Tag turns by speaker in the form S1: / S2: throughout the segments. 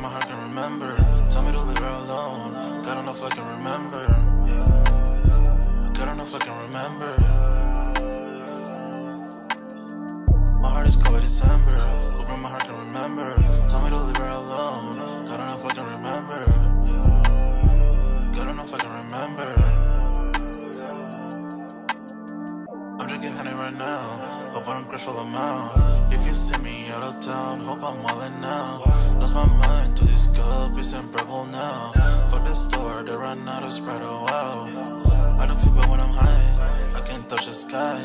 S1: my heart can remember. Tell me to leave her alone. God don't know if I can remember. God don't know if I can remember. My heart is cold like December. Hoping my heart can remember. Tell me to leave her alone. God don't know if I can remember. God don't know if I can remember. I'm drinking honey right now. Hope I don't crush all them out. If you see me out of town, hope I'm all in now. Lost my mind to these guppies and purple now. Fuck the store, they run out of Sprite, oh wow. I don't feel bad when I'm high, I can't touch the sky.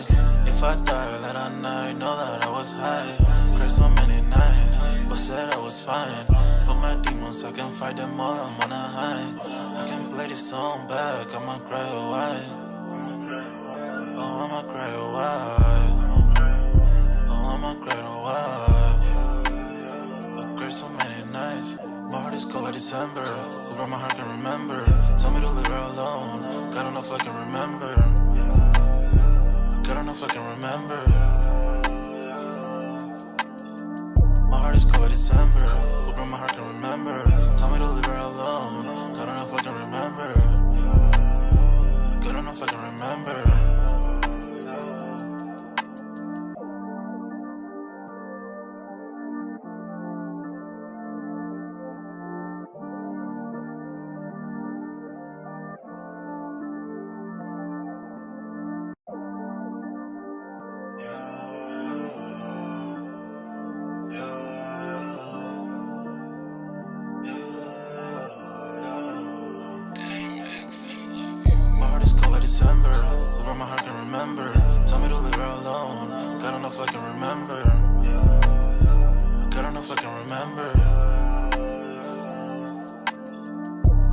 S1: If I die late at night, know that I was high. Cried so many nights, but said I was fine. For my demons, I can fight them all, I'm on a high. I can play this song back, I'ma cry a while. Oh, I'ma cry a while. Oh, I'ma cry a while. I cried so many nights. My heart is cold like December. Where my heart can remember. Tell me to leave her alone. God don't know if I can remember. God don't know if I can remember. My heart is cold like December. Where my heart can remember. Tell me to leave her alone. God don't know if I can remember. God don't know if I can remember. December, where my heart can remember. Tell me to leave her alone. God don't know if I can remember. God don't know if I can remember.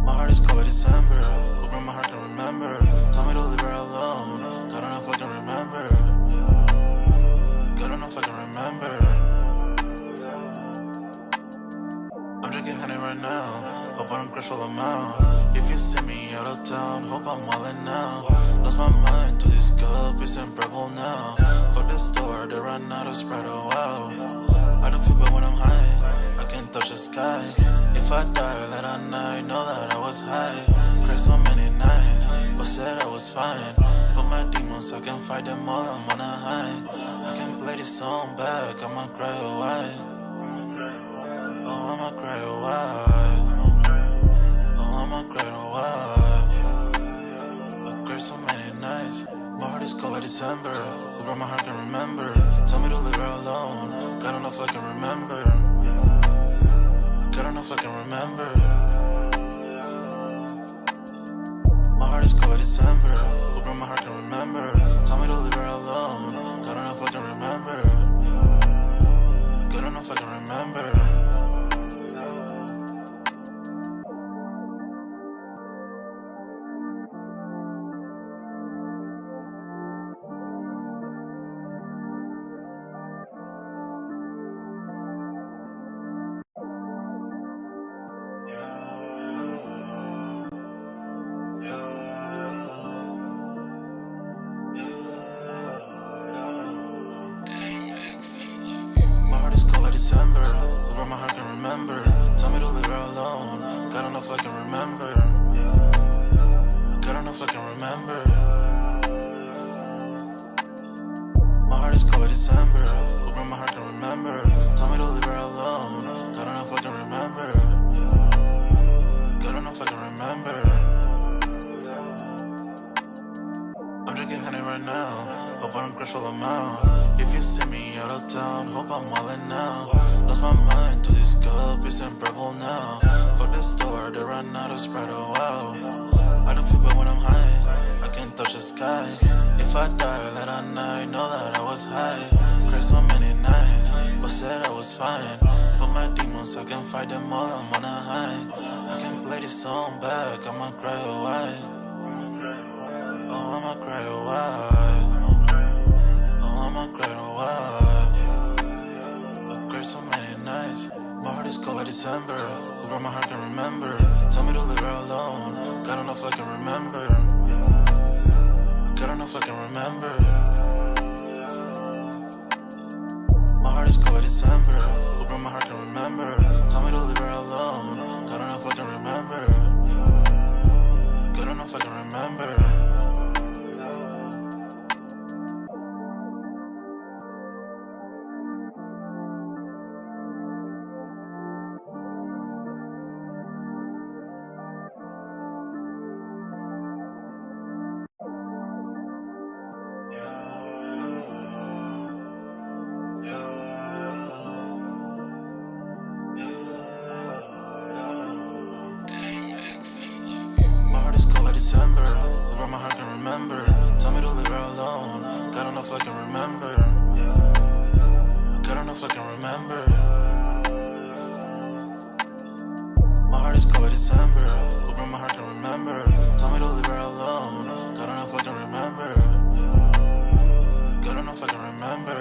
S1: My heart is cold like December, where my heart can remember. Tell me to leave her alone. God don't know if I can remember. God don't know if I can remember. I'm drinking honey right now. Hope I don't crush all them out. If you see me out of town, hope I'm all in now. Lost my mind to these guppies and purple now. Fuck the store, they run out of Sprite, oh wow. I don't feel bad when I'm high, I can't touch the sky. If I die late at night, know that I was high. Cried so many nights, but said I was fine. For my demons, I can fight them all, I'm on a high. I can play this song back, I'ma cry a while. Oh, I'ma cry a while. I'ma cry a while. I cried so many nights. My heart is cold like December. Where my heart can remember. Tell me to leave her alone. God don't know if I can remember. God don't know if I can remember. My heart is cold like December. Where my heart can remember. Tell me to leave her alone. God don't know if I can remember. God don't know if I can remember. December, where my heart can remember. Tell me to leave her alone. God don't know if I can remember. God don't know if I can remember. My heart is cold like December, where my heart can remember. Tell me to leave her alone. God don't know if I can remember. God don't know if I can remember. I'm drinking honey right now. Hope I don't crush all them out. If you see me out of town, hope I'm all in now. Lost my mind to these guppies and purple now. Fuck the store, they run out of Sprite, oh wow. I don't feel bad when I'm high, I can't touch the sky. If I die late at night, know that I was high. Cried so many nights, but said I was fine. For my demons, I can fight them all, I'm on a high. I can play this song back, I'ma cry a while. Oh, I'ma cry a while. Oh, I'ma cry a while. I cried so many nights. My heart is cold like December. Where my heart can remember. Tell me to leave her alone. God don't know if I can remember. God don't know if I can remember. My heart is cold like December. Where my heart can remember. Tell me to leave her alone. my heart can remember. Tell me to leave her alone. God don't know if I can remember. God don't know if I can remember. My heart is cold like December. Open my heart can remember. Tell me to leave her alone. God don't know if I can remember. God don't know if I can remember.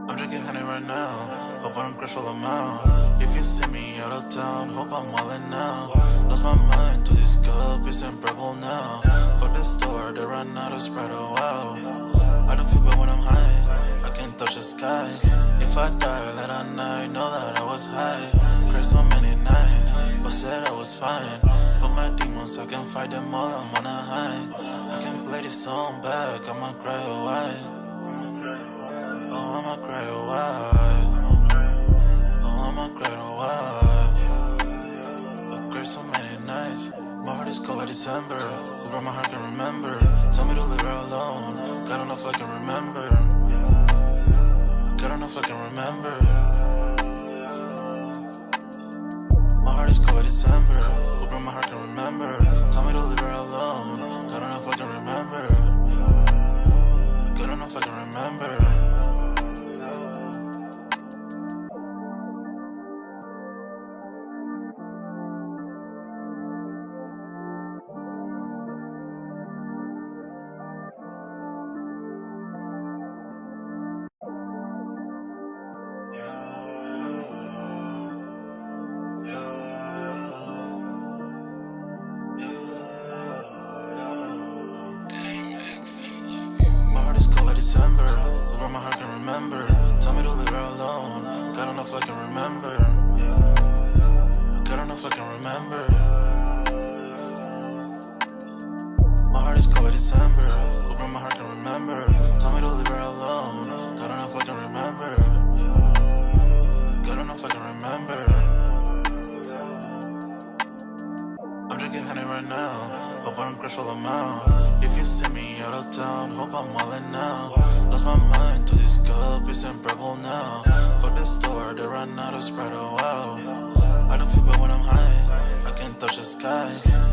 S1: I'm drinking honey right now. Hope I don't crash all I'm out. If you see me out of town, hope I'm wildin' now. Lost my mind to this cup, it's unbearable now. Fuck the store, they run out of Sprite, oh wow. I don't feel bad when I'm high, I can't touch the sky. If I die late at night, know that I was high. Cried so many nights, but said I was fine. For my demons, I can fight them all, I'm on a high. I can play this song back, I'ma cry a while. Oh, I'ma cry a while. Oh, I'ma cry a while. I cried so many nights. My heart is cold like December. Where my heart can remember. Tell me to leave her alone. God don't know if I can remember. God don't know if I can remember. My heart is cold like December. Where my heart can remember. Tell me to leave her alone. God don't know if I can remember. God don't know if I can remember. December, where my heart can remember. Tell me to leave her alone. God don't know if I can remember. God don't know if I can remember. My heart is cold like December, where my heart can remember. Tell me to leave her alone. God don't know if I can remember. God don't know if I can remember. I'm drinking honey right now. Hope I don't crash all I'm out. If you see me out of town, hope I'm wildin' now. Lost my mind to this cup, it's unbearable now. Fuck the store, they run out of Sprite, oh wow. I don't feel bad when I'm high, I can't touch the sky.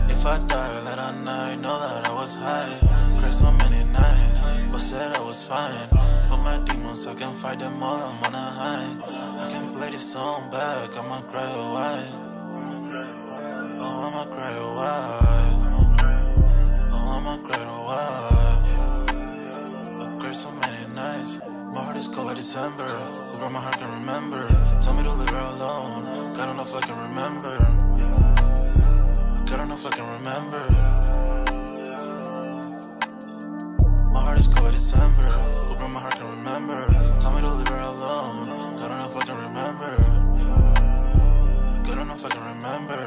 S1: If I die late at night, know that I was high. Cried so many nights, but said I was fine. For my demons, I can fight them all, I'm on a high. I can play this song back, I'ma cry a while. Oh, I'ma cry a while. Oh, I'ma cry a while. I cried so many nights. My heart is cold like December. Where my heart can remember. Tell me to leave her alone. God don't know if I can remember. God don't know if I can remember. My heart is cold like December. Where my heart can remember. Tell me to leave her alone. God don't know if I can remember. God don't know if I can remember.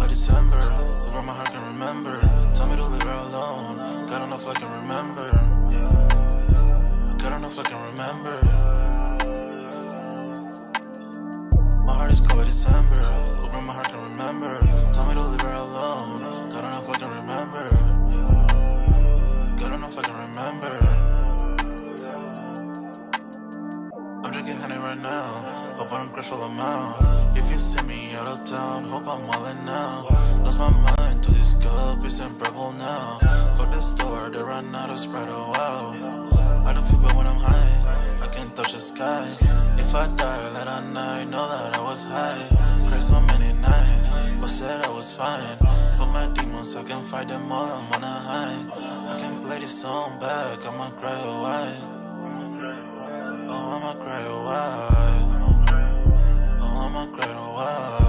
S1: December, where my heart can remember. Tell me to leave her alone. God don't know if I can remember. God don't know if I can remember. My heart is cold like December, where my heart can remember. Tell me to leave her alone. God don't know if I can remember. God don't know if I can remember. I'm drinking honey right now. Hope I don't crash all I'm out. If you see me out of town, hope I'm wildin' now. Lost my mind to this cup, it's unbearable now. Fuck the store, they run out of Sprite, oh wow. I don't feel bad when I'm high, I can't touch the sky. If I die late at night, know that I was high. Cried so many nights, but said I was fine. For my demons, I can fight them all, I'm on a high. I can play this song back, I'ma cry a while. Oh, I'ma cry a while. Oh, I'ma cry a while.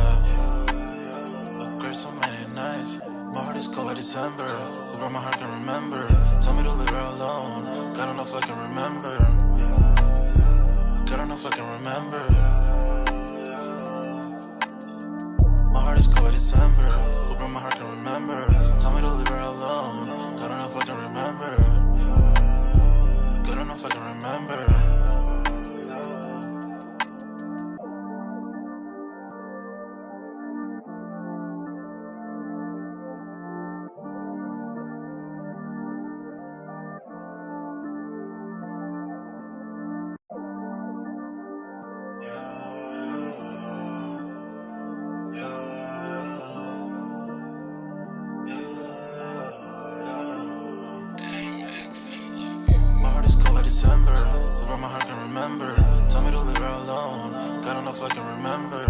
S1: I cried so many nights. My heart is cold like December. Where my heart can remember. Tell me to leave her alone. God don't know if I can remember. God don't know if I can remember. My heart is cold like December. Where my heart can remember. Tell me to leave her alone. remember. My heart is cold like December, where my heart can remember. Tell me to leave her alone. God enough I can remember.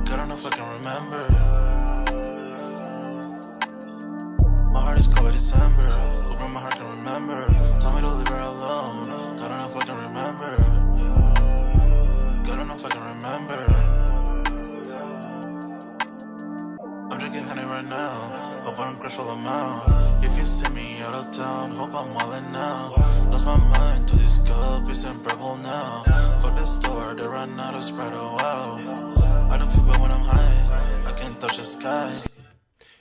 S1: God enough I can remember. My heart is cold like December, where my heart can remember. Tell me to leave her alone. God enough I can remember. God enough I can remember. I'm drinking honey right now. Hope I don't crash while I'm out. If you see me out of town, hope I'm wildin' now. Lost my mind to this cup, it's unbearable now. For the store, they run out of Sprite, oh wow. I don't feel bad when I'm high, I can't touch the sky.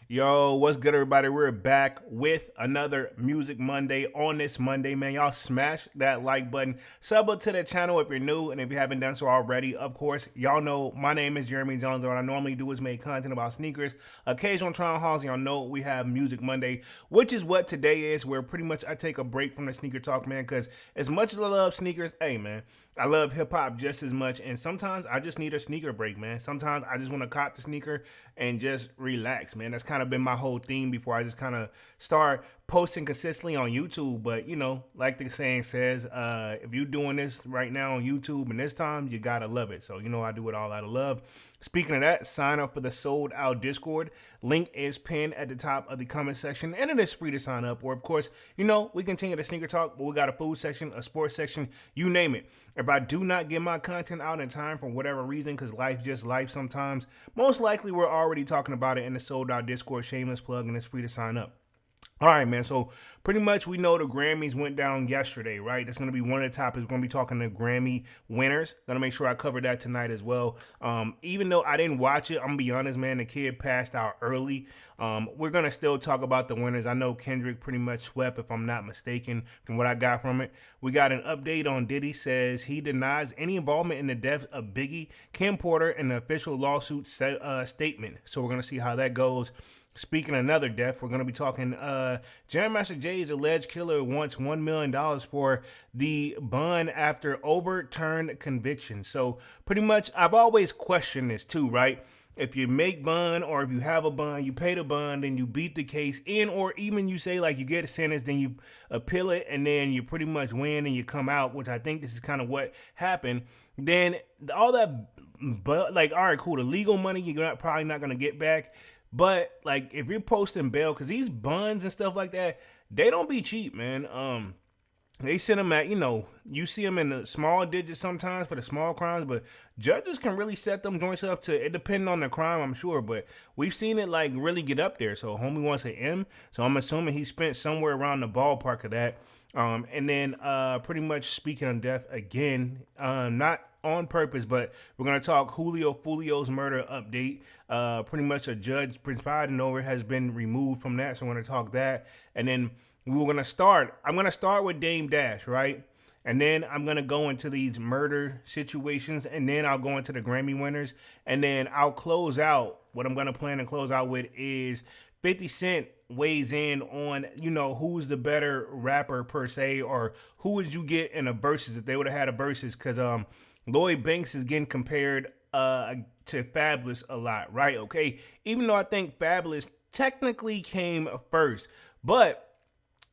S2: Yo, what's good, everybody? We're back with another Music Monday. On this Monday, man, y'all smash that like button. Sub up to the channel if you're new, and if you haven't done so already, of course, y'all know my name is Jeremy Jones. What I normally do is make content about sneakers, occasional try hauls. Y'all know we have Music Monday, which is what today is, where pretty much I take a break from the sneaker talk, man, because as much as I love sneakers, hey, man, I love hip-hop just as much, and sometimes I just need a sneaker break, man. Sometimes I just want to cop the sneaker and just relax, man. That's kind of been my whole theme before I just kind of start posting consistently on YouTube. But, you know, like the saying says, if you're doing this right now on YouTube and this time, you gotta love it. So, you know, I do it all out of love. Speaking of that, sign up for the Sold Out Discord. Link is pinned at the top of the comment section, and it is free to sign up. Or, of course, you know, we continue the sneaker talk, but we got a food section, a sports section, you name it. If I do not get my content out in time for whatever reason, because life just life sometimes, most likely we're already talking about it in the Sold Out Discord. Shameless plug, and it's free to sign up. All right, man. So pretty much we know the Grammys went down yesterday, right? That's going to be one of the topics. We're going to be talking to Grammy winners. Going to make sure I cover that tonight as well. Even though I didn't watch it, I'm going to be honest, man, the kid passed out early. We're going to still talk about the winners. I know Kendrick pretty much swept, if I'm not mistaken, from what I got from it. We got an update on Diddy says he denies any involvement in the death of Biggie, Kim Porter, and the official lawsuit statement. So we're going to see how that goes. Speaking of another death, we're going to be talking Jam Master Jay's alleged killer wants $1 million for the bond after overturned conviction. So pretty much I've always questioned this too, right? If you make bond or if you have a bond, you pay the bond, then you beat the case in, or even you say like you get a sentence, then you appeal it, and then you pretty much win and you come out, which I think this is kind of what happened. Then all that, but like, all right, cool. The legal money you're probably not going to get back. But like if you're posting bail, because these bonds and stuff like that, they don't be cheap, man. They send them at, you know, you see them in the small digits sometimes for the small crimes, but judges can really set them joints up to, it depending on the crime, I'm sure, but we've seen it like really get up there. So homie wants an M, so I'm assuming he spent somewhere around the ballpark of that. And then pretty much speaking of death again, not on purpose, but we're going to talk Julio Foolio's murder update. Pretty much a judge presiding over has been removed from that, so we're going to talk that. And then I'm going to start with Dame Dash, right? And then I'm going to go into these murder situations, and then I'll go into the Grammy winners, and then I'll close out. What I'm going to plan to close out with is 50 Cent weighs in on, you know, who's the better rapper per se, or who would you get in a versus if they would have had a versus, because Lloyd Banks is getting compared to Fabolous a lot, right? Okay, even though I think Fabolous technically came first, but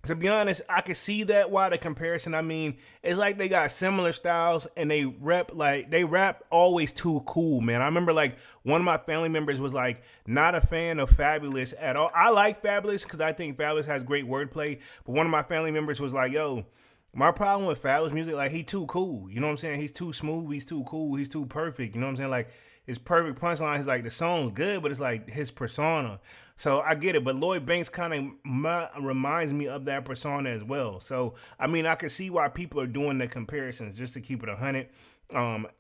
S2: to be honest, I can see that why the comparison. I mean, it's like they got similar styles and they rap always too cool, man. I remember like one of my family members was like not a fan of Fabolous at all. I like Fabolous because I think Fabolous has great wordplay, but one of my family members was like, yo, my problem with Fabolous music, like he too cool. You know what I'm saying? He's too smooth, he's too cool, he's too perfect. You know what I'm saying? Like his perfect punchline is like the song's good, but it's like his persona. So I get it, but Lloyd Banks kind of reminds me of that persona as well. So, I mean, I can see why people are doing the comparisons just to keep it 100.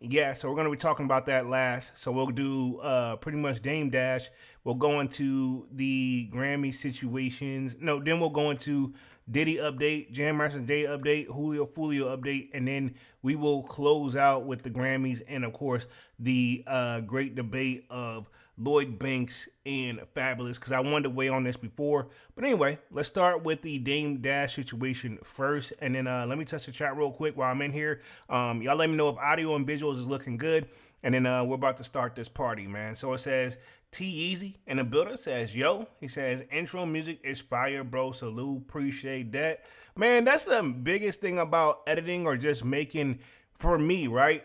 S2: Yeah, so we're going to be talking about that last. So we'll do pretty much Dame Dash. We'll go into the Grammy situations. No, then we'll go into Diddy update, Jam Master Jay update, Julio Foolio update, and then we will close out with the Grammys and, of course, the great debate of Lloyd Banks and Fabolous, because I wanted to weigh on this before. But anyway, let's start with the Dame Dash situation first, and then let me touch the chat real quick while I'm in here. Y'all let me know if audio and visuals is looking good, and then we're about to start this party, man. So it says, T-Easy in the building says, yo, he says, intro music is fire, bro. Salute, appreciate that. Man, that's the biggest thing about editing or just making, for me, right?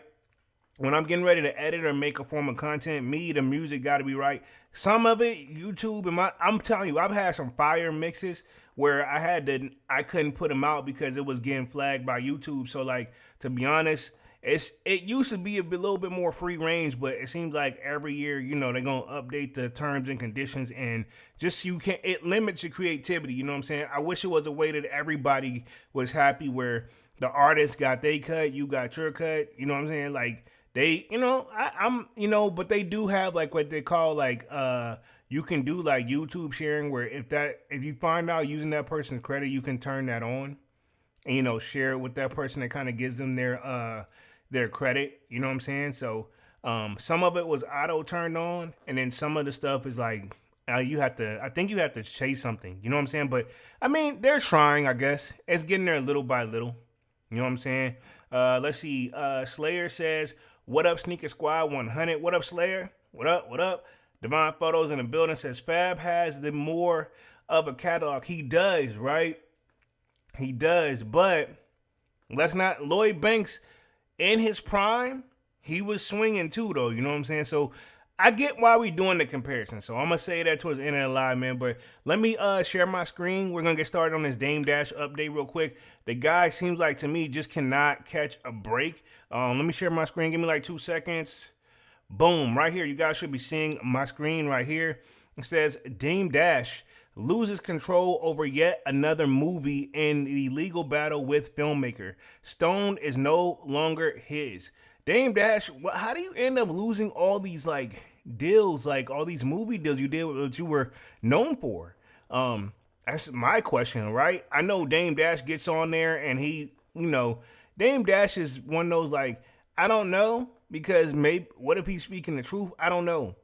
S2: When I'm getting ready to edit or make a form of content, the music got to be right. Some of it, YouTube, I'm telling you, I've had some fire mixes where I couldn't put them out because it was getting flagged by YouTube. So, like, to be honest, it used to be a little bit more free range, but it seems like every year, they're going to update the terms and conditions, and just it limits your creativity. You know what I'm saying? I wish it was a way that everybody was happy where the artist got their cut, you got your cut. You know what I'm saying? Like, they, but they do have like what they call like, you can do like YouTube sharing where if you find out using that person's credit, you can turn that on and, share it with that person that kind of gives them their credit. You know what I'm saying? So, some of it was auto turned on, and then some of the stuff is like, I think you have to chase something. You know what I'm saying? But I mean, they're trying, I guess. It's getting there little by little. You know what I'm saying? Let's see. Slayer says, what up, Sneaker Squad 100? What up, Slayer? What up? What up? Divine Photos in the building says, Fab has the more of a catalog. He does, right? He does. But let's not, Lloyd Banks, in his prime, he was swinging too, though. You know what I'm saying? So I get why we doing the comparison. So I'm going to say that towards the end of the live, man. But let me share my screen. We're going to get started on this Dame Dash update real quick. The guy seems like, to me, just cannot catch a break. Let me share my screen. Give me like 2 seconds. Boom. Right here. You guys should be seeing my screen right here. It says, Dame Dash loses control over yet another movie in the legal battle with filmmaker. Stone is no longer his. Dame Dash, how do you end up losing all these like deals, like all these movie deals you did what you were known for? That's my question, right? I know Dame Dash gets on there and he, Dame Dash is one of those like, I don't know, because maybe what if he's speaking the truth? I don't know.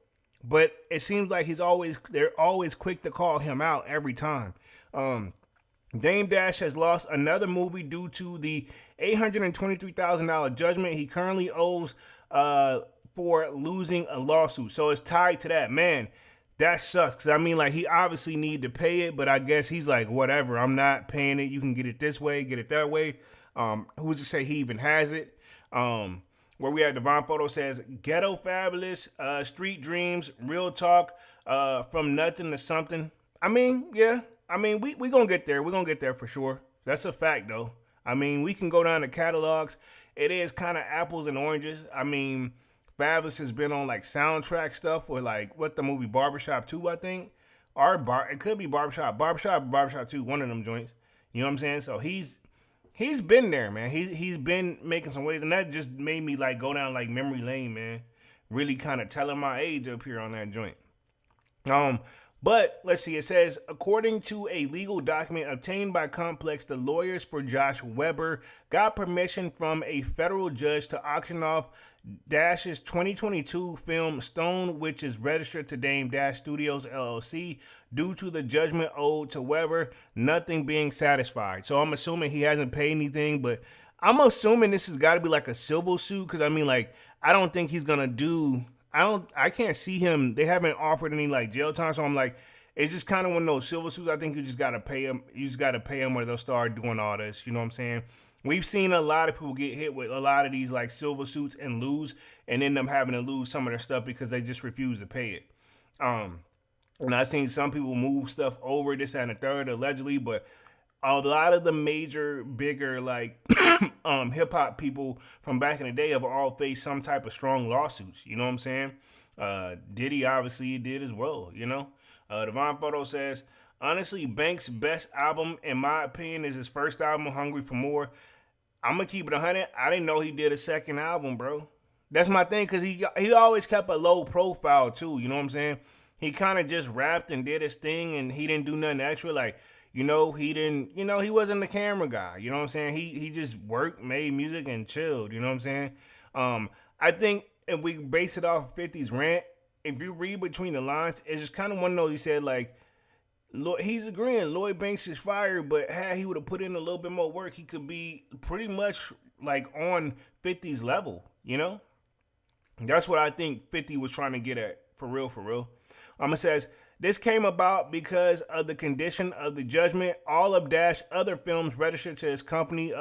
S2: But it seems like they're always quick to call him out every time. Dame Dash has lost another movie due to the $823,000 judgment he currently owes for losing a lawsuit. So it's tied to that. Man, that sucks. Cause I mean, like, he obviously need to pay it, but I guess he's like, whatever, I'm not paying it. You can get it this way, get it that way. Who's to say he even has it? Where we at, Divine Photo says, Ghetto Fabulous, Street Dreams, Real Talk, from nothing to something. I mean, yeah. I mean, we gonna get there. We're gonna get there for sure. That's a fact, though. I mean, we can go down to catalogs. It is kind of apples and oranges. I mean, Fabulous has been on, like, soundtrack stuff with, like, what the movie Barbershop 2, I think. It could be Barbershop 2, one of them joints. You know what I'm saying? So he's been there, man. He's been making some waves, and that just made me, like, go down, like, memory lane, man. Really kind of telling my age up here on that joint. But let's see, it says, according to a legal document obtained by Complex, the lawyers for Josh Weber got permission from a federal judge to auction off Dash's 2022 film Stone, which is registered to Dame Dash Studios LLC, due to the judgment owed to Weber, nothing being satisfied. So I'm assuming he hasn't paid anything, but I'm assuming this has got to be like a civil suit, because I mean, like, I don't think he's gonna do. I can't see him. They haven't offered any like jail time, so I'm like, it's just kind of one of those civil suits. I think you just gotta pay him. You just gotta pay him, or they'll start doing all this. You know what I'm saying? We've seen a lot of people get hit with a lot of these like civil suits and lose, and end up having to lose some of their stuff because they just refuse to pay it. And I've seen some people move stuff over, this, that, and the third, allegedly, but a lot of the major, bigger, like, hip-hop people from back in the day have all faced some type of strong lawsuits. You know what I'm saying? Diddy obviously did as well, you know? Divine Photo says, honestly, Banks' best album, in my opinion, is his first album, Hungry for More. I'm going to keep it 100. I didn't know he did a second album, bro. That's my thing, because he always kept a low profile, too. You know what I'm saying? He kind of just rapped and did his thing, and he didn't do nothing extra. Like, he didn't, he wasn't the camera guy. You know what I'm saying? He just worked, made music, and chilled. You know what I'm saying? I think if we base it off 50's rant, if you read between the lines, it's just kind of one of those. He said like, he's agreeing Lloyd Banks is fired, but had he would have put in a little bit more work, he could be pretty much like on 50's level. That's what I think 50 was trying to get at, for real, for real. It says, this came about because of the condition of the judgment. All of Dash other films registered to his company,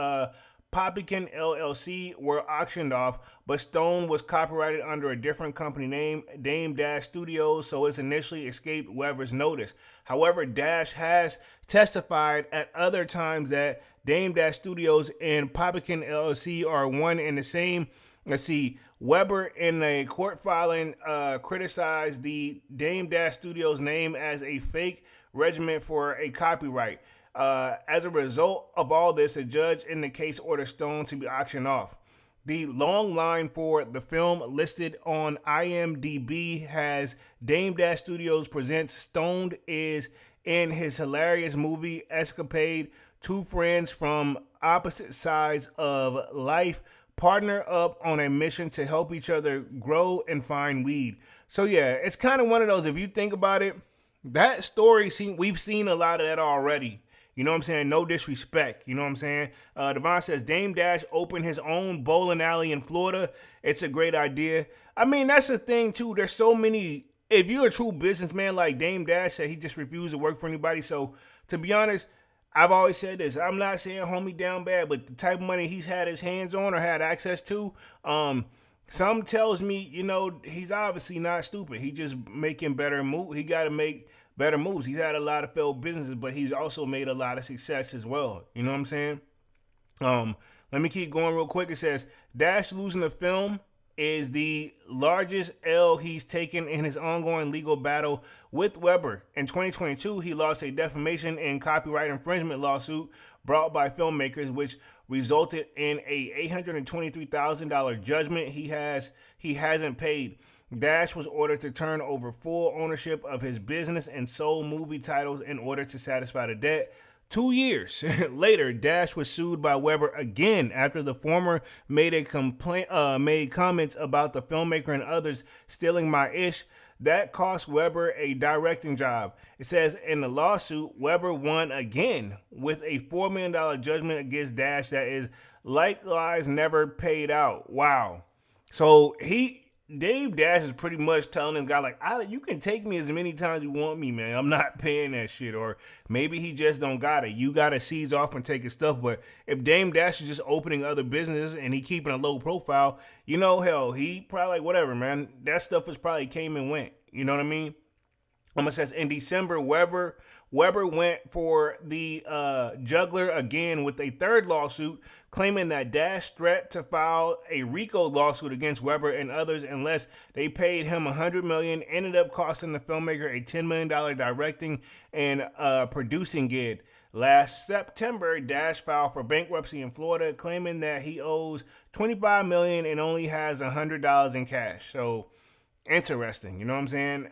S2: Poppykin LLC, were auctioned off, but Stone was copyrighted under a different company name, Dame Dash Studios, so it's initially escaped Weber's notice. However, Dash has testified at other times that Dame Dash Studios and Poppykin LLC are one and the same. Let's see, Weber in a court filing criticized the Dame Dash Studios name as a fake regiment for a copyright. As a result of all this, a judge in the case ordered Stone to be auctioned off. The long line for the film listed on IMDb has Dame Dash Studios presents Stoned is in his hilarious movie Escapade. Two friends from opposite sides of life partner up on a mission to help each other grow and find weed. So yeah, it's kind of one of those, if you think about it, that story, we've seen a lot of that already. You know what I'm saying? No disrespect. You know what I'm saying? Devon says, Dame Dash opened his own bowling alley in Florida. It's a great idea. I mean, that's the thing, too. There's so many. If you're a true businessman like Dame Dash said, he just refused to work for anybody. So, to be honest, I've always said this. I'm not saying homie down bad, but the type of money he's had his hands on or had access to, some tells me, he's obviously not stupid. He just making better moves. He got to make better moves. He's had a lot of failed businesses, but he's also made a lot of success as well. You know what I'm saying? Let me keep going real quick. It says, Dash losing the film is the largest L he's taken in his ongoing legal battle with Weber. In 2022, he lost a defamation and copyright infringement lawsuit brought by filmmakers, which resulted in a $823,000 judgment he hasn't paid. Dash was ordered to turn over full ownership of his business and sold movie titles in order to satisfy the debt. 2 years later, Dash was sued by Weber again after the former made comments about the filmmaker and others stealing my ish. That cost Weber a directing job. It says in the lawsuit, Weber won again with a $4 million judgment against Dash that is likewise never paid out. Wow. So Dave Dash is pretty much telling this guy, like, you can take me as many times you want me, man. I'm not paying that shit. Or maybe he just don't got it. You got to seize off and take his stuff. But if Dame Dash is just opening other businesses and he keeping a low profile, hell, he probably like, whatever, man. That stuff is probably came and went. You know what I mean? It says in December, Weber went for the juggler again with a third lawsuit, claiming that Dash threat to file a RICO lawsuit against Weber and others unless they paid him $100 million ended up costing the filmmaker a $10 million directing and producing gig. Last September, Dash filed for bankruptcy in Florida, claiming that he owes $25 million and only has $100 in cash. So interesting, you know what I'm saying?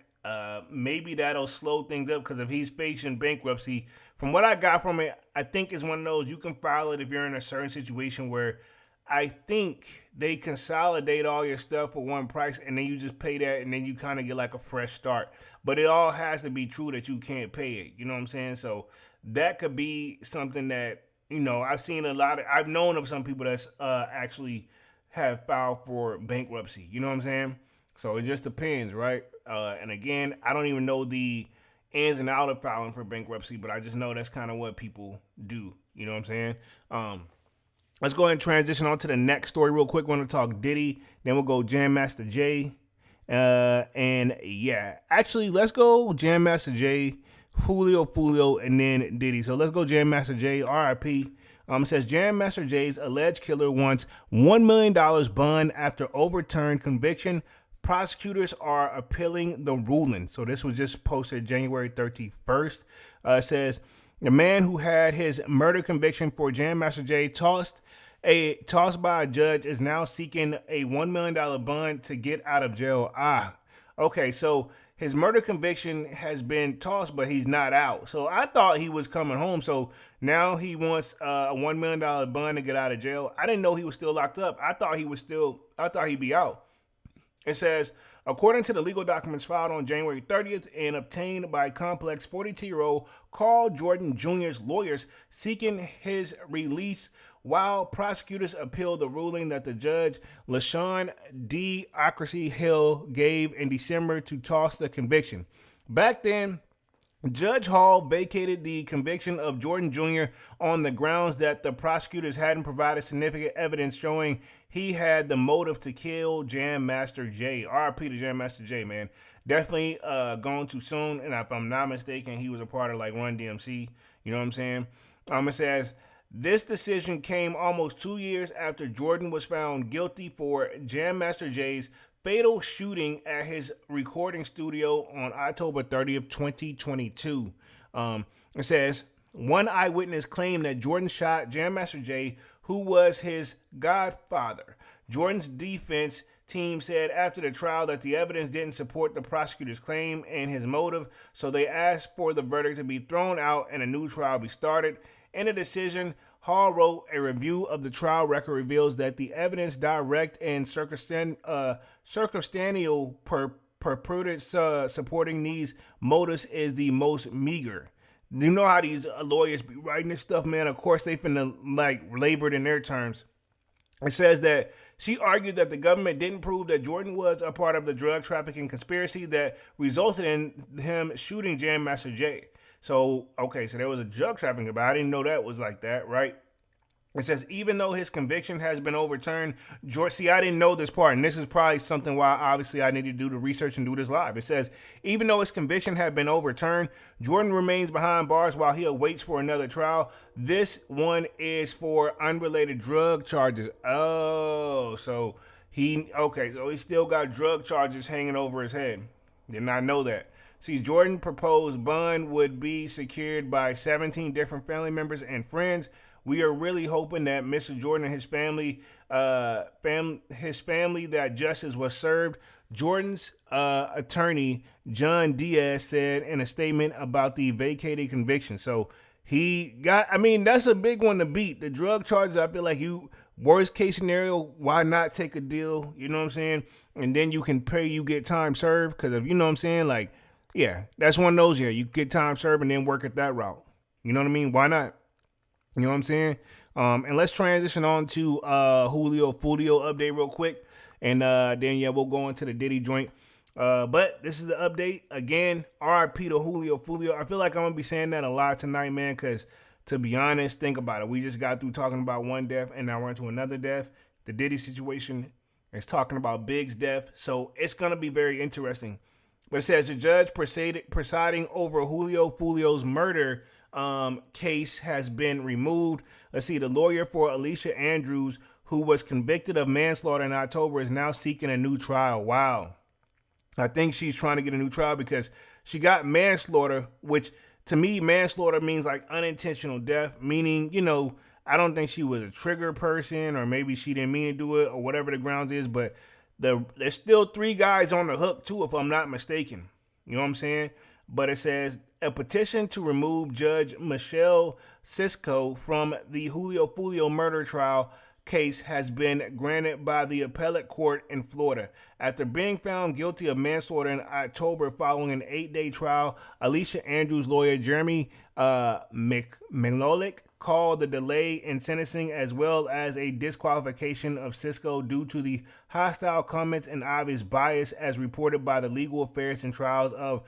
S2: Maybe that'll slow things up because if he's facing bankruptcy, from what I got from it, I think it's one of those you can file it if you're in a certain situation where I think they consolidate all your stuff for one price and then you just pay that and then you kind of get like a fresh start. But it all has to be true that you can't pay it. You know what I'm saying? So that could be something that, I've known of some people that's actually have filed for bankruptcy. You know what I'm saying? So it just depends, right? And again, I don't even know the ins and outs of filing for bankruptcy, but I just know that's kind of what people do. You know what I'm saying? Let's go ahead and transition on to the next story real quick. We're going to talk Diddy. Then we'll go Jam Master Jay. Actually, let's go Jam Master Jay, Julio Foolio, and then Diddy. So let's go Jam Master Jay, RIP. It says Jam Master Jay's alleged killer wants $1 million bond after overturned conviction. Prosecutors are appealing the ruling. So this was just posted January 31st. It says the man who had his murder conviction for Jam Master Jay tossed by a judge is now seeking a $1 million bond to get out of jail. Okay, so his murder conviction has been tossed, but he's not out. So I thought he was coming home. So now he wants a $1 million bond to get out of jail. I didn't know he was still locked up. I thought he'd be out. It says, according to the legal documents filed on January 30th and obtained by Complex, 42-year-old Carl Jordan Jr.'s lawyers seeking his release while prosecutors appealed the ruling that the judge, LaShawn D. Ocracy Hill, gave in December to toss the conviction. Back then, Judge Hall vacated the conviction of Jordan Jr. on the grounds that the prosecutors hadn't provided significant evidence showing he had the motive to kill Jam Master Jay. RIP to Jam Master Jay, man. Definitely gone too soon, and if I'm not mistaken, he was a part of like Run DMC. You know what I'm saying? It says, this decision came almost 2 years after Jordan was found guilty for Jam Master Jay's fatal shooting at his recording studio on October 30th, 2022. It says, one eyewitness claimed that Jordan shot Jam Master Jay, who was his godfather. Jordan's defense team said after the trial that the evidence didn't support the prosecutor's claim and his motive, so they asked for the verdict to be thrown out and a new trial be started. In a decision, Hall wrote, a review of the trial record reveals that the evidence, direct and circumstantial prudence supporting these motives is the most meager. You know how these lawyers be writing this stuff, man? Of course, they finna like labor it in their terms. It says that she argued that the government didn't prove that Jordan was a part of the drug trafficking conspiracy that resulted in him shooting Jam Master Jay. So, okay, so there was a drug trafficking, but I didn't know that was like that, right? It says, even though his conviction has been overturned, see, I didn't know this part, and this is probably something why obviously I need to do the research and do this live. It says, even though his conviction had been overturned, Jordan remains behind bars while he awaits for another trial. This one is for unrelated drug charges. Oh, so he still got drug charges hanging over his head. Did not know that. See, Jordan proposed bond would be secured by 17 different family members and friends. We are really hoping that Mr. Jordan and his family, that justice was served. Jordan's attorney, John Diaz, said in a statement about the vacated conviction. So he got, that's a big one to beat. The drug charges, I feel like worst case scenario, why not take a deal? You know what I'm saying? And then you can get time served. Because if you know what I'm saying, like, yeah, that's one of those, you get time served and then work at that route. You know what I mean? Why not? You know what I'm saying? And let's transition on to Julio Foolio update real quick. And then, we'll go into the Diddy joint. But this is the update. Again, RIP to Julio Foolio. I feel like I'm going to be saying that a lot tonight, man, because to be honest, think about it. We just got through talking about one death, and now we're into another death. The Diddy situation is talking about Big's death. So it's going to be very interesting. But it says the judge presiding over Julio Foolio's murder case has been removed. Let's see, the lawyer for Alicia Andrews, who was convicted of manslaughter in October, is now seeking a new trial. Wow. I think she's trying to get a new trial because she got manslaughter, which to me, manslaughter means like unintentional death, meaning, I don't think she was a trigger person, or maybe she didn't mean to do it, or whatever the grounds is, but there's still 3 guys on the hook too, if I'm not mistaken. You know what I'm saying? But it says a petition to remove Judge Michelle Cisco from the Julio Foolio murder trial case has been granted by the appellate court in Florida. After being found guilty of manslaughter in October following an 8-day trial, Alicia Andrews' lawyer Jeremy McLaulich called the delay in sentencing as well as a disqualification of Cisco due to the hostile comments and obvious bias as reported by the legal affairs and trials of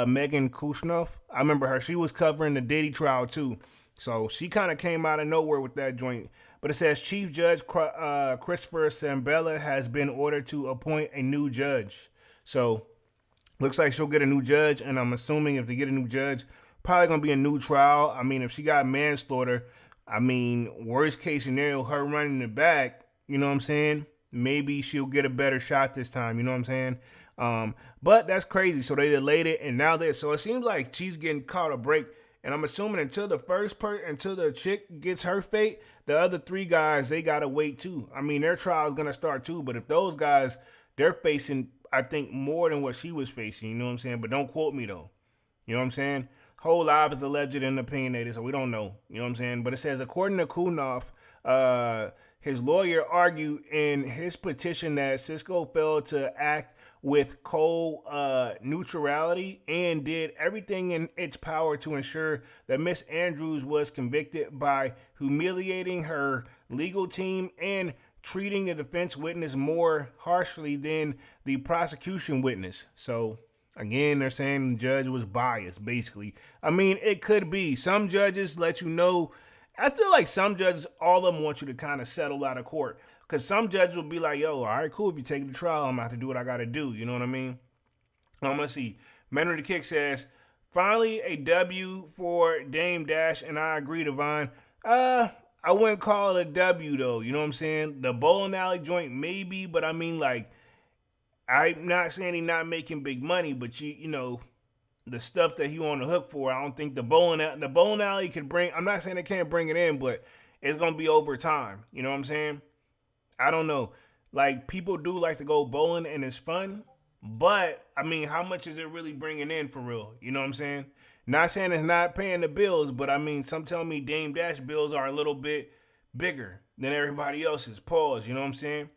S2: Megan Kushnoff. I remember her. She was covering the Diddy trial too. So she kind of came out of nowhere with that joint. But it says Chief Judge Christopher Sambella has been ordered to appoint a new judge. So looks like she'll get a new judge. And I'm assuming if they get a new judge, probably going to be a new trial. If she got manslaughter, worst case scenario, her running it back, you know what I'm saying? Maybe she'll get a better shot this time, you know what I'm saying? But that's crazy. So they delayed it, and now so it seems like she's getting caught a break. And I'm assuming until the chick gets her fate, the other 3 guys, they got to wait too. Their trial is going to start too. But if those guys, they're facing, I think, more than what she was facing. You know what I'm saying? But don't quote me though. You know what I'm saying? Whole live is alleged and opinionated, so we don't know. You know what I'm saying? But it says, according to Kunoff, his lawyer argued in his petition that Cisco failed to act with Cole neutrality and did everything in its power to ensure that Miss Andrews was convicted by humiliating her legal team and treating the defense witness more harshly than the prosecution witness. So again, they're saying the judge was biased, basically. I mean, it could be. Some judges let you know. I feel like some judges, all of them want you to kind of settle out of court. Because some judges will be like, yo, all right, cool. If you take it to trial, I'm going to have to do what I got to do. You know what I mean? Let's see. Men of the Kick says, finally a W for Dame Dash, and I agree, Divine. I wouldn't call it a W, though. You know what I'm saying? The bowling alley joint, maybe. But I mean, like, I'm not saying he's not making big money, but you know, the stuff that he on the hook for, I don't think the bowling alley could bring. I'm not saying they can't bring it in, but it's gonna be over time. You know what I'm saying? I don't know. Like, people do like to go bowling and it's fun, but I mean, how much is it really bringing in for real? You know what I'm saying? Not saying it's not paying the bills, but I mean, some tell me Dame Dash bills are a little bit bigger than everybody else's. Pause. You know what I'm saying?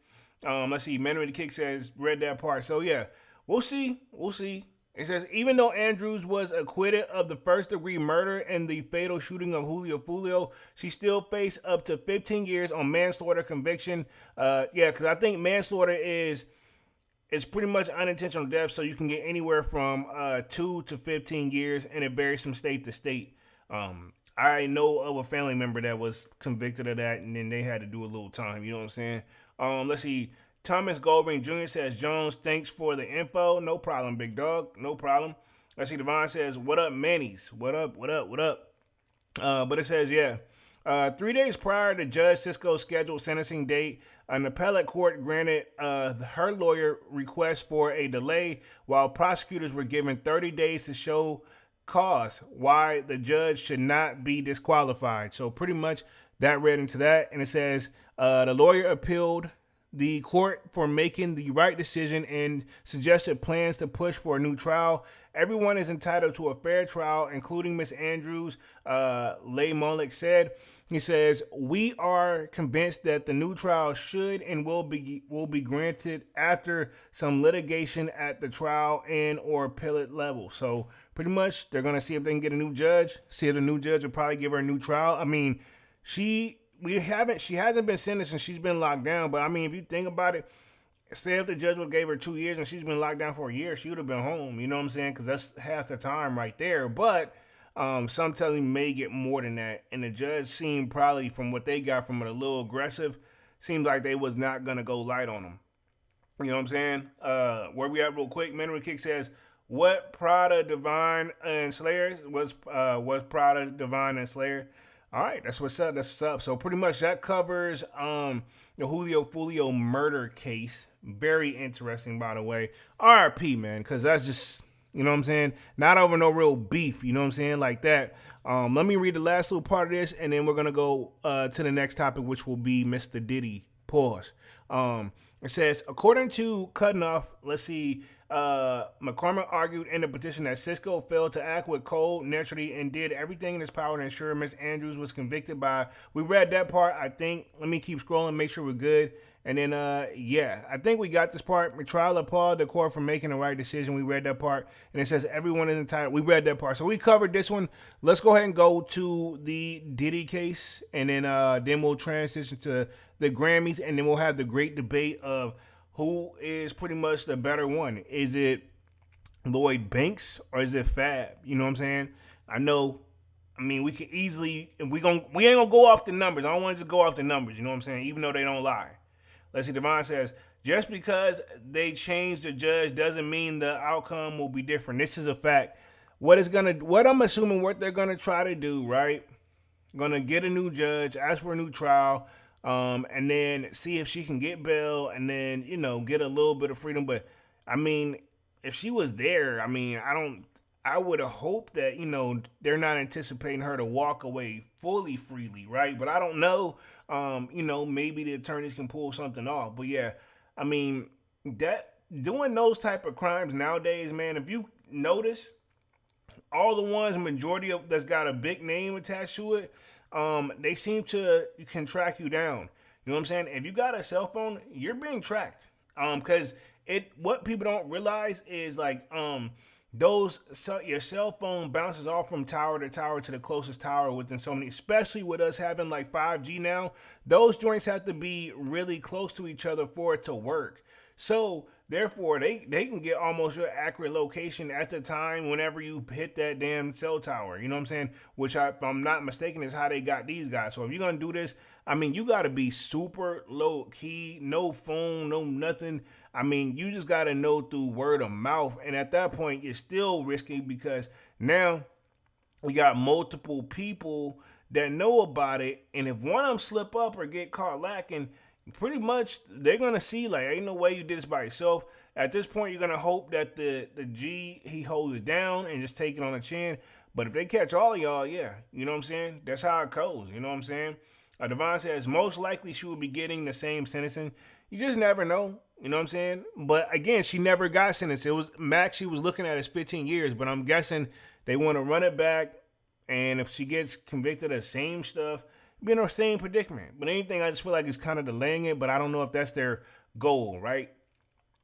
S2: Let's see. Man with the Kick says, read that part. So yeah, we'll see. We'll see. It says, even though Andrews was acquitted of the first-degree murder and the fatal shooting of Julio Foolio, she still faced up to 15 years on manslaughter conviction. Yeah, because I think manslaughter is pretty much unintentional death, so you can get anywhere from 2 to 15 years, and it varies from state to state. I know of a family member that was convicted of that, and then they had to do a little time. You know what I'm saying? Let's see. Thomas Goldring Jr. says, Jones, thanks for the info. No problem, big dog. No problem. Let's see. Devon says, what up, Manny's? What up, what up, what up? But it says, yeah. 3 days prior to Judge Cisco's scheduled sentencing date, an appellate court granted her lawyer request for a delay while prosecutors were given 30 days to show cause why the judge should not be disqualified. So pretty much that read into that. And it says, the lawyer appealed the court for making the right decision and suggested plans to push for a new trial. Everyone is entitled to a fair trial, including Miss Andrews, Leigh Mullick said. He says, we are convinced that the new trial should and will be granted after some litigation at the trial and or appellate level. So pretty much they're going to see if they can get a new judge, see if the new judge will probably give her a new trial. I mean, she hasn't been sentenced and she's been locked down. But I mean, if you think about it, say if the judge would gave her 2 years and she's been locked down for a year, she would have been home. You know what I'm saying? Because that's half the time right there. But some tell me may get more than that. And the judge seemed probably, from what they got from it, a little aggressive. Seems like they was not going to go light on him. You know what I'm saying? Where we at real quick, Memory Kick says, what Prada, Divine, and Slayer was Prada, Divine, and Slayer? All right, that's what's up. That's what's up. So pretty much that covers the Julio Foolio murder case. Very interesting, by the way. RIP, man, because that's just, you know what I'm saying? Not over no real beef, you know what I'm saying? Like that. Let me read the last little part of this, and then we're going to go to the next topic, which will be Mr. Diddy. Pause. It says, according to Cutnoff, let's see, McCormick argued in the petition that Cisco failed to act with cold neutrality and did everything in his power to ensure Miss Andrews was convicted by. We read that part, I think. Let me keep scrolling, make sure we're good. And then, yeah, I think we got this part. Trial applaud the court for making the right decision. We read that part. And it says everyone is entitled. We read that part. So we covered this one. Let's go ahead and go to the Diddy case. And then we'll transition to the Grammys. And then we'll have the great debate of who is pretty much the better one. Is it Lloyd Banks or is it Fab? You know what I'm saying? I mean, we could easily, we ain't gonna go off the numbers. I don't want to just go off the numbers, you know what I'm saying? Even though they don't lie. Let's see, Devon says, just because they changed the judge doesn't mean the outcome will be different. This is a fact. What I'm assuming what they're gonna try to do, right? Gonna get a new judge, ask for a new trial, and then see if she can get bail and then, you know, get a little bit of freedom. But I mean, if she was there, I mean, I would have hoped that, you know, they're not anticipating her to walk away fully freely, right? But I don't know. You know, maybe the attorneys can pull something off. But yeah, I mean, that doing those type of crimes nowadays, man, if you notice, all the ones majority of that's got a big name attached to it, they seem to can track you down. You know what I'm saying? If you got a cell phone, you're being tracked. Because it what people don't realize is like your cell phone bounces off from tower to tower to the closest tower within so many, especially with us having like 5G now. Those joints have to be really close to each other for it to work. So therefore, they can get almost your accurate location at the time whenever you hit that damn cell tower. You know what I'm saying? Which, if I'm not mistaken, is how they got these guys. So if you're gonna do this, I mean, you gotta be super low key, no phone, no nothing. I mean, you just gotta know through word of mouth. And at that point, it's still risky because now we got multiple people that know about it, and if one of them slip up or get caught lacking, pretty much they're gonna see like ain't no way you did this by yourself. At this point, you're gonna hope that the G he holds it down and just take it on the chin. But if they catch all of y'all, yeah, you know what I'm saying? That's how it goes. You know what I'm saying? Devon says most likely she will be getting the same sentencing. You just never know. You know what I'm saying? But again, she never got sentenced. It was max she was looking at is 15 years. But I'm guessing they want to run it back. And if she gets convicted of the same stuff, be in the same predicament. But anything, I just feel like it's kind of delaying it. But I don't know if that's their goal, right?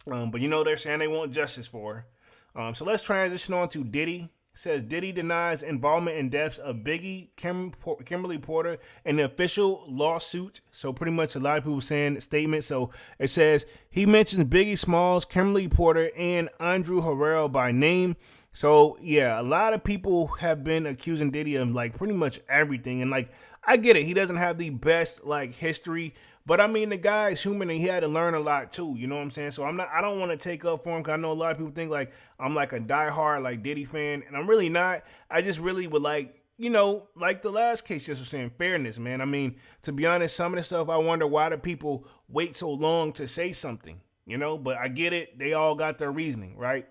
S2: But you know they're saying they want justice for her. So let's transition on to Diddy. It says Diddy denies involvement in deaths of Biggie, Kimberly Porter, in the official lawsuit. So pretty much a lot of people saying statement. So it says he mentions Biggie Smalls, Kimberly Porter, and Andrew Harrell by name. So yeah, a lot of people have been accusing Diddy of like pretty much everything. And like, I get it. He doesn't have the best like history, but I mean, the guy is human and he had to learn a lot too. You know what I'm saying? So I don't want to take up for him because I know a lot of people think like I'm like a diehard like Diddy fan, and I'm really not. I just really would like, you know, like the last case just was saying, fairness, man. I mean, to be honest, some of the stuff I wonder why do people wait so long to say something, you know, but I get it. They all got their reasoning, right?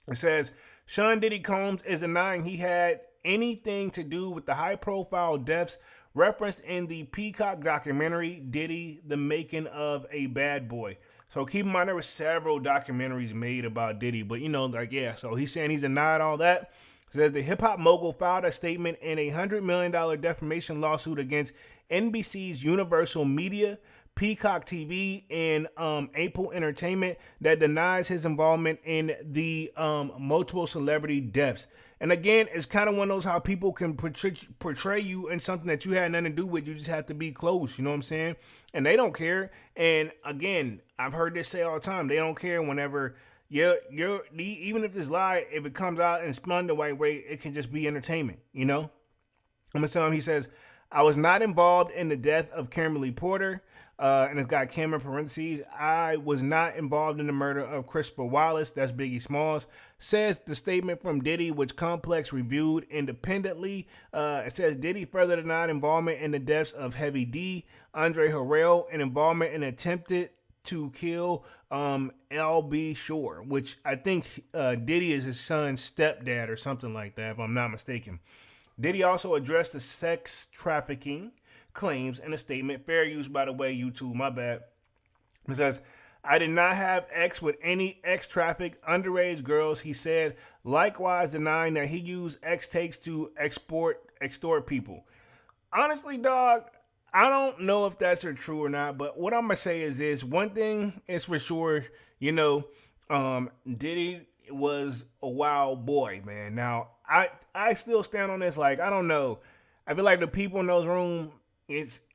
S2: It says Sean Diddy Combs is denying he had anything to do with the high-profile deaths referenced in the Peacock documentary Diddy, The Making of a Bad Boy. So keep in mind there were several documentaries made about Diddy, but you know, like, yeah, so he's saying he's denied all that. Says the hip-hop mogul filed a statement in a $100 million defamation lawsuit against NBC's Universal Media, Peacock TV, and Apple Entertainment that denies his involvement in the multiple celebrity deaths. And again, it's kind of one of those how people can portray you in something that you had nothing to do with. You just have to be close, you know what I'm saying? And they don't care. And again, I've heard this say all the time. They don't care whenever even if this lie, if it comes out and spun the right way, it can just be entertainment, you know? I'm going to tell him, he says, I was not involved in the death of Kimberly Porter. And it's got Kim in parentheses. I was not involved in the murder of Christopher Wallace. That's Biggie Smalls. Says the statement from Diddy, which Complex reviewed independently. It says Diddy further denied involvement in the deaths of Heavy D, Andre Harrell, and involvement in attempted to kill L.B. Shore, which I think Diddy is his son's stepdad or something like that, if I'm not mistaken. Diddy also addressed the sex trafficking claims in a statement. Fair use, by the way, YouTube, my bad. It says, I did not have X with any X-traffic underage girls, he said, likewise denying that he used X takes to extort people. Honestly, dog, I don't know if that's true or not, but what I'm going to say is this. One thing is for sure, you know, Diddy was a wild boy, man. Now, I still stand on this, like, I don't know. I feel like the people in those rooms,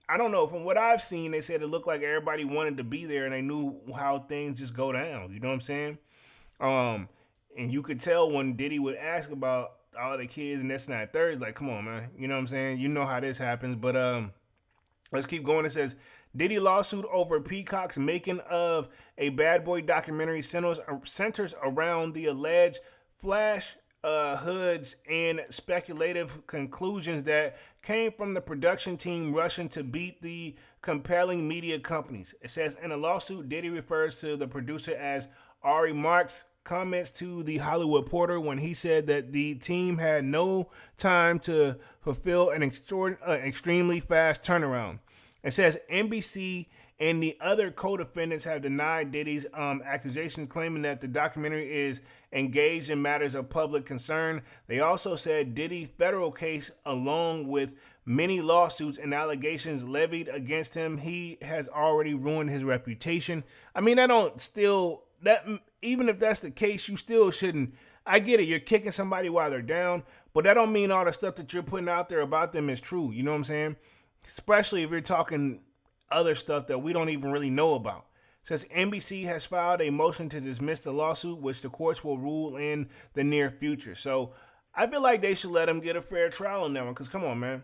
S2: I don't know, from what I've seen, they said it looked like everybody wanted to be there and they knew how things just go down. You know what I'm saying? And you could tell when Diddy would ask about all the kids and this and that third, like, come on, man. You know what I'm saying? You know how this happens. But let's keep going. It says, Diddy lawsuit over Peacock's making of a Bad Boy documentary centers around the alleged flash hoods and speculative conclusions that came from the production team rushing to beat the compelling media companies. It says in a lawsuit, Diddy refers to the producer as Ari Marks, comments to the Hollywood Reporter when he said that the team had no time to fulfill an extremely fast turnaround. It says NBC and the other co-defendants have denied Diddy's accusations, claiming that the documentary is engaged in matters of public concern. They also said Diddy's federal case, along with many lawsuits and allegations levied against him, he has already ruined his reputation. I mean, even if that's the case, you still shouldn't. I get it, you're kicking somebody while they're down, but that don't mean all the stuff that you're putting out there about them is true. You know what I'm saying? Especially if you're talking other stuff that we don't even really know about. It says NBC has filed a motion to dismiss the lawsuit, which the courts will rule in the near future. So I feel like they should let him get a fair trial on that one, because come on, man.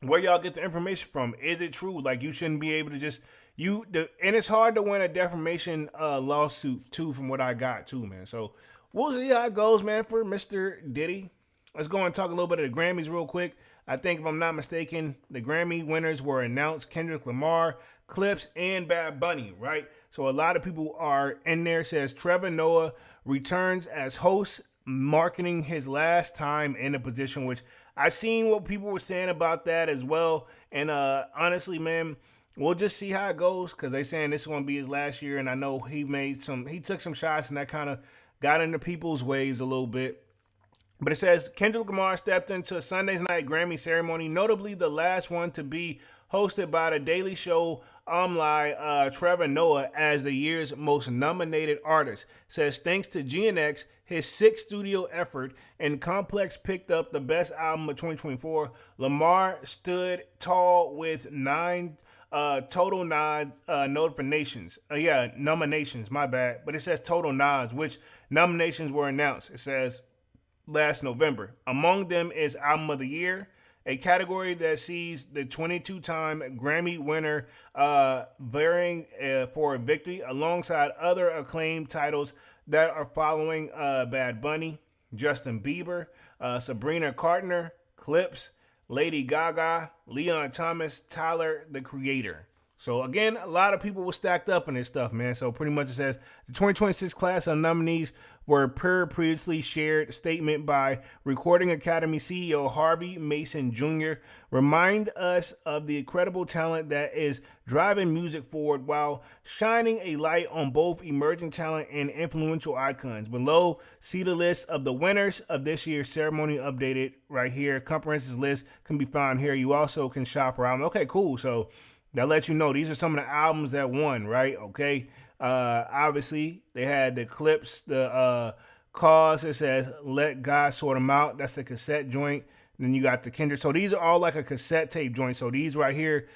S2: Where y'all get the information from? Is it true? Like, you shouldn't be able to just and it's hard to win a defamation lawsuit too, from what I got too, man. So we'll see how it goes, man, for Mr. Diddy. Let's go and talk a little bit of the Grammys real quick. I think, if I'm not mistaken, the Grammy winners were announced: Kendrick Lamar, Clips, and Bad Bunny, right? So a lot of people are in there. It says Trevor Noah returns as host, marketing his last time in the position, which I seen what people were saying about that as well. And honestly, man, we'll just see how it goes, because they saying this is going to be his last year. And I know he took some shots, and that kind of got into people's ways a little bit. But it says Kendrick Lamar stepped into Sunday's night Grammy ceremony, notably the last one to be hosted by The Daily Show Trevor Noah as the year's most nominated artist. It says thanks to GNX, his sixth studio effort, and Complex picked up the best album of 2024. Lamar stood tall with total nominations. Nominations, my bad. But it says total nods, which nominations were announced. It says last November. Among them is Album of the Year, a category that sees the 22-time Grammy winner vying for a victory alongside other acclaimed titles that are following Bad Bunny, Justin Bieber, Sabrina Carpenter, Clips, Lady Gaga, Leon Thomas, Tyler, the Creator. So again, a lot of people were stacked up in this stuff, man. So pretty much it says the 2026 class of nominees were per previously shared statement by Recording Academy CEO Harvey Mason Jr. remind us of the incredible talent that is driving music forward while shining a light on both emerging talent and influential icons. Below, see the list of the winners of this year's ceremony updated right here. Comprehensive list can be found here. You also can shop for album. Okay, cool. So that lets you know these are some of the albums that won, right? Okay. Obviously, they had the Clips, the Cause. It says Let God Sort Them Out. That's the cassette joint. And then you got the Kendrick. So these are all like a cassette tape joint. So these right here,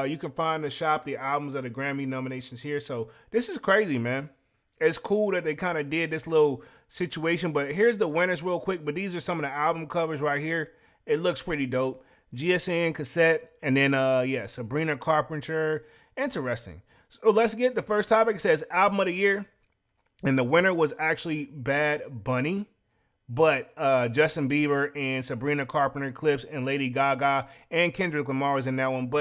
S2: you can find the shop, the albums of the Grammy nominations here. So this is crazy, man. It's cool that they kind of did this little situation. But here's the winners real quick. But these are some of the album covers right here. It looks pretty dope. GSN cassette, and then Sabrina Carpenter. Interesting. So let's get the first topic. It says Album of the Year, and the winner was actually Bad Bunny, but Justin Bieber and Sabrina Carpenter, Clips, and Lady Gaga and Kendrick Lamar was in that one,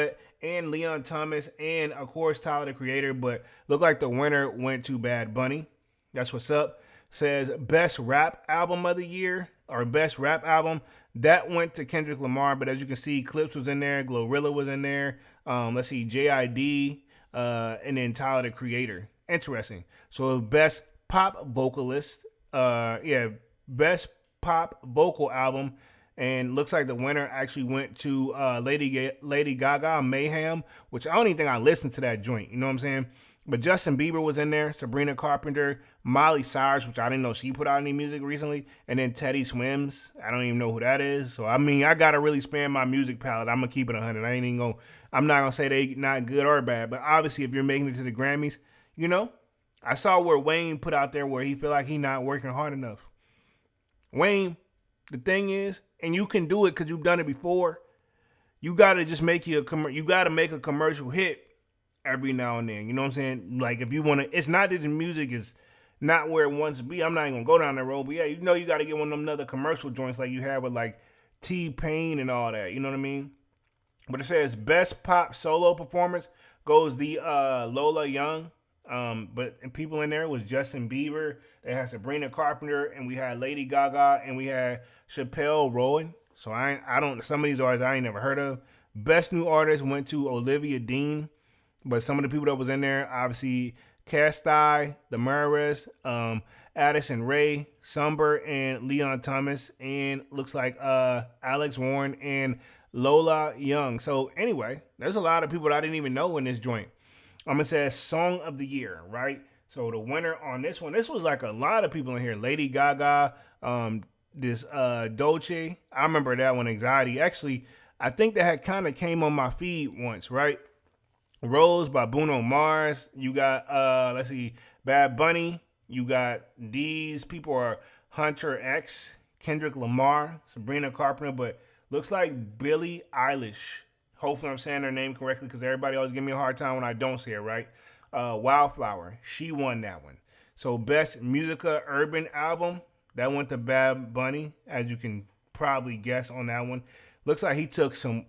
S2: and Leon Thomas and of course Tyler the Creator. But looked like the winner went to Bad Bunny. That's what's up. Says Best Rap Album of the Year, or Best Rap Album. That went to Kendrick Lamar, but as you can see, Clips was in there, Glorilla was in there. Let's see, JID, and then Tyler the Creator. Interesting. So Best Pop Vocalist, Best Pop Vocal Album, and looks like the winner actually went to Lady Gaga, Mayhem, which I don't even think I listened to that joint. You know what I'm saying? But Justin Bieber was in there, Sabrina Carpenter, Miley Cyrus, which I didn't know she put out any music recently, and then Teddy Swims. I don't even know who that is. So I mean, I gotta really span my music palette. I'm gonna keep it 100. I'm not gonna say they not good or bad, but obviously if you're making it to the Grammys, you know, I saw where Wayne put out there where he feel like he not working hard enough. Wayne, the thing is, and you can do it because you've done it before. You gotta just make you gotta make a commercial hit every now and then. You know what I'm saying? Like if you want to, it's not that the music is not where it wants to be. I'm not even gonna go down that road, but yeah, you know you got to get one of them other commercial joints like you had with like T-Pain and all that. You know what I mean? But it says Best Pop Solo Performance goes the Lola Young. But people in there was Justin Bieber. They had Sabrina Carpenter, and we had Lady Gaga, and we had Chappelle Rowan. So some of these artists I ain't never heard of. Best New Artist went to Olivia Dean. But some of the people that was in there, obviously, Castai, Damaris, Addison Ray, Sumber, and Leon Thomas, and looks like Alex Warren and Lola Young. So anyway, there's a lot of people that I didn't even know in this joint. It says Song of the Year, right? So the winner on this one, this was like a lot of people in here. Lady Gaga, this Dolce. I remember that one, Anxiety. Actually, I think that had kind of came on my feed once, right? Rose by Bruno Mars. You got let's see, Bad Bunny. You got these people are Hunter X, Kendrick Lamar, Sabrina Carpenter, but looks like Billie Eilish. Hopefully I'm saying her name correctly because everybody always give me a hard time when I don't say it right. Wildflower. She won that one. So Best Musica Urban Album, that went to Bad Bunny, as you can probably guess on that one. Looks like he took some,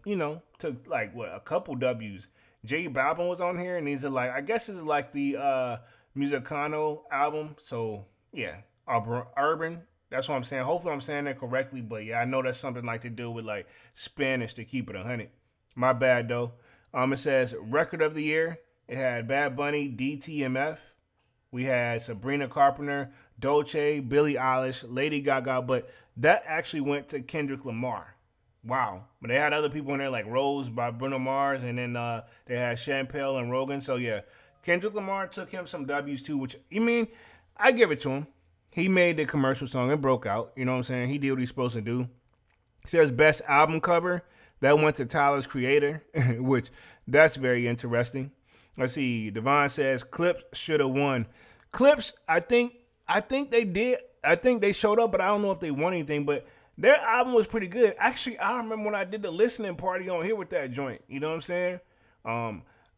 S2: took like a couple W's. J Balvin was on here, and these are like, I guess this is like the Musicano album. So yeah, Urban. That's what I'm saying. Hopefully I'm saying that correctly, but yeah, I know that's something like to do with like Spanish to keep it 100. My bad though. It says Record of the Year. It had Bad Bunny, DTMF. We had Sabrina Carpenter, Dolce, Billie Eilish, Lady Gaga, but that actually went to Kendrick Lamar. Wow. But they had other people in there like Rose by Bruno Mars, and then they had Chappelle and Rogan. So yeah, Kendrick Lamar took him some W's too, which, I give it to him. He made the commercial song and broke out. You know what I'm saying? He did what he's supposed to do. It says Best Album Cover. That went to Tyler's Creator, which that's very interesting. Let's see. Devon says Clips should have won. Clips, I think they did. I think they showed up, but I don't know if they won anything. But their album was pretty good. Actually, I remember when I did the listening party on here with that joint. You know what I'm saying?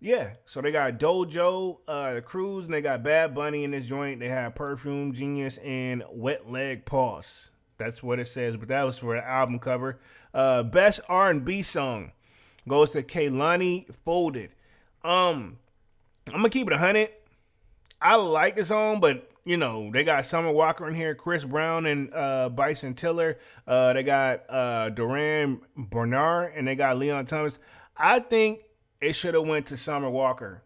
S2: Yeah. So they got Dojo, Cruise, and they got Bad Bunny in this joint. They had Perfume, Genius, and Wet Leg Pause. That's what it says. But that was for the album cover. Best R&B song goes to Kehlani Folded. I'm gonna keep it 100. I like the song, but they got Summer Walker in here, Chris Brown and Bryson Tiller. They got Duran Bernard, and they got Leon Thomas. I think it should have went to Summer Walker.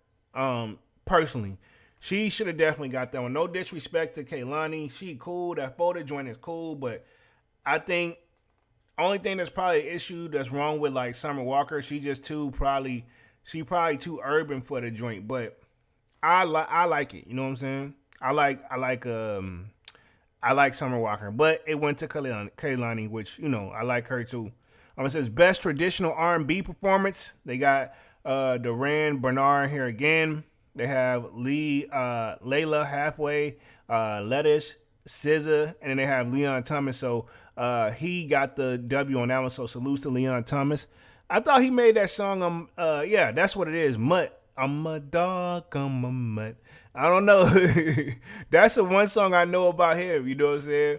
S2: Personally, she should have definitely got that one. No disrespect to Kehlani, she cool. That photo joint is cool, but I think only thing that's probably an issue that's wrong with like Summer Walker, she probably too urban for the joint. But I like it. You know what I'm saying? I like Summer Walker, but it went to Kehlani, which I like her too. It says Best Traditional R&B Performance. They got Duran Bernard here again. They have Layla Halfway, Lettuce, SZA, and then they have Leon Thomas. So he got the W on that one. So salute to Leon Thomas. I thought he made that song. Yeah, that's what it is. Mutt. I'm a dog. I'm a mutt. I don't know. That's the one song I know about him. You know what I'm saying?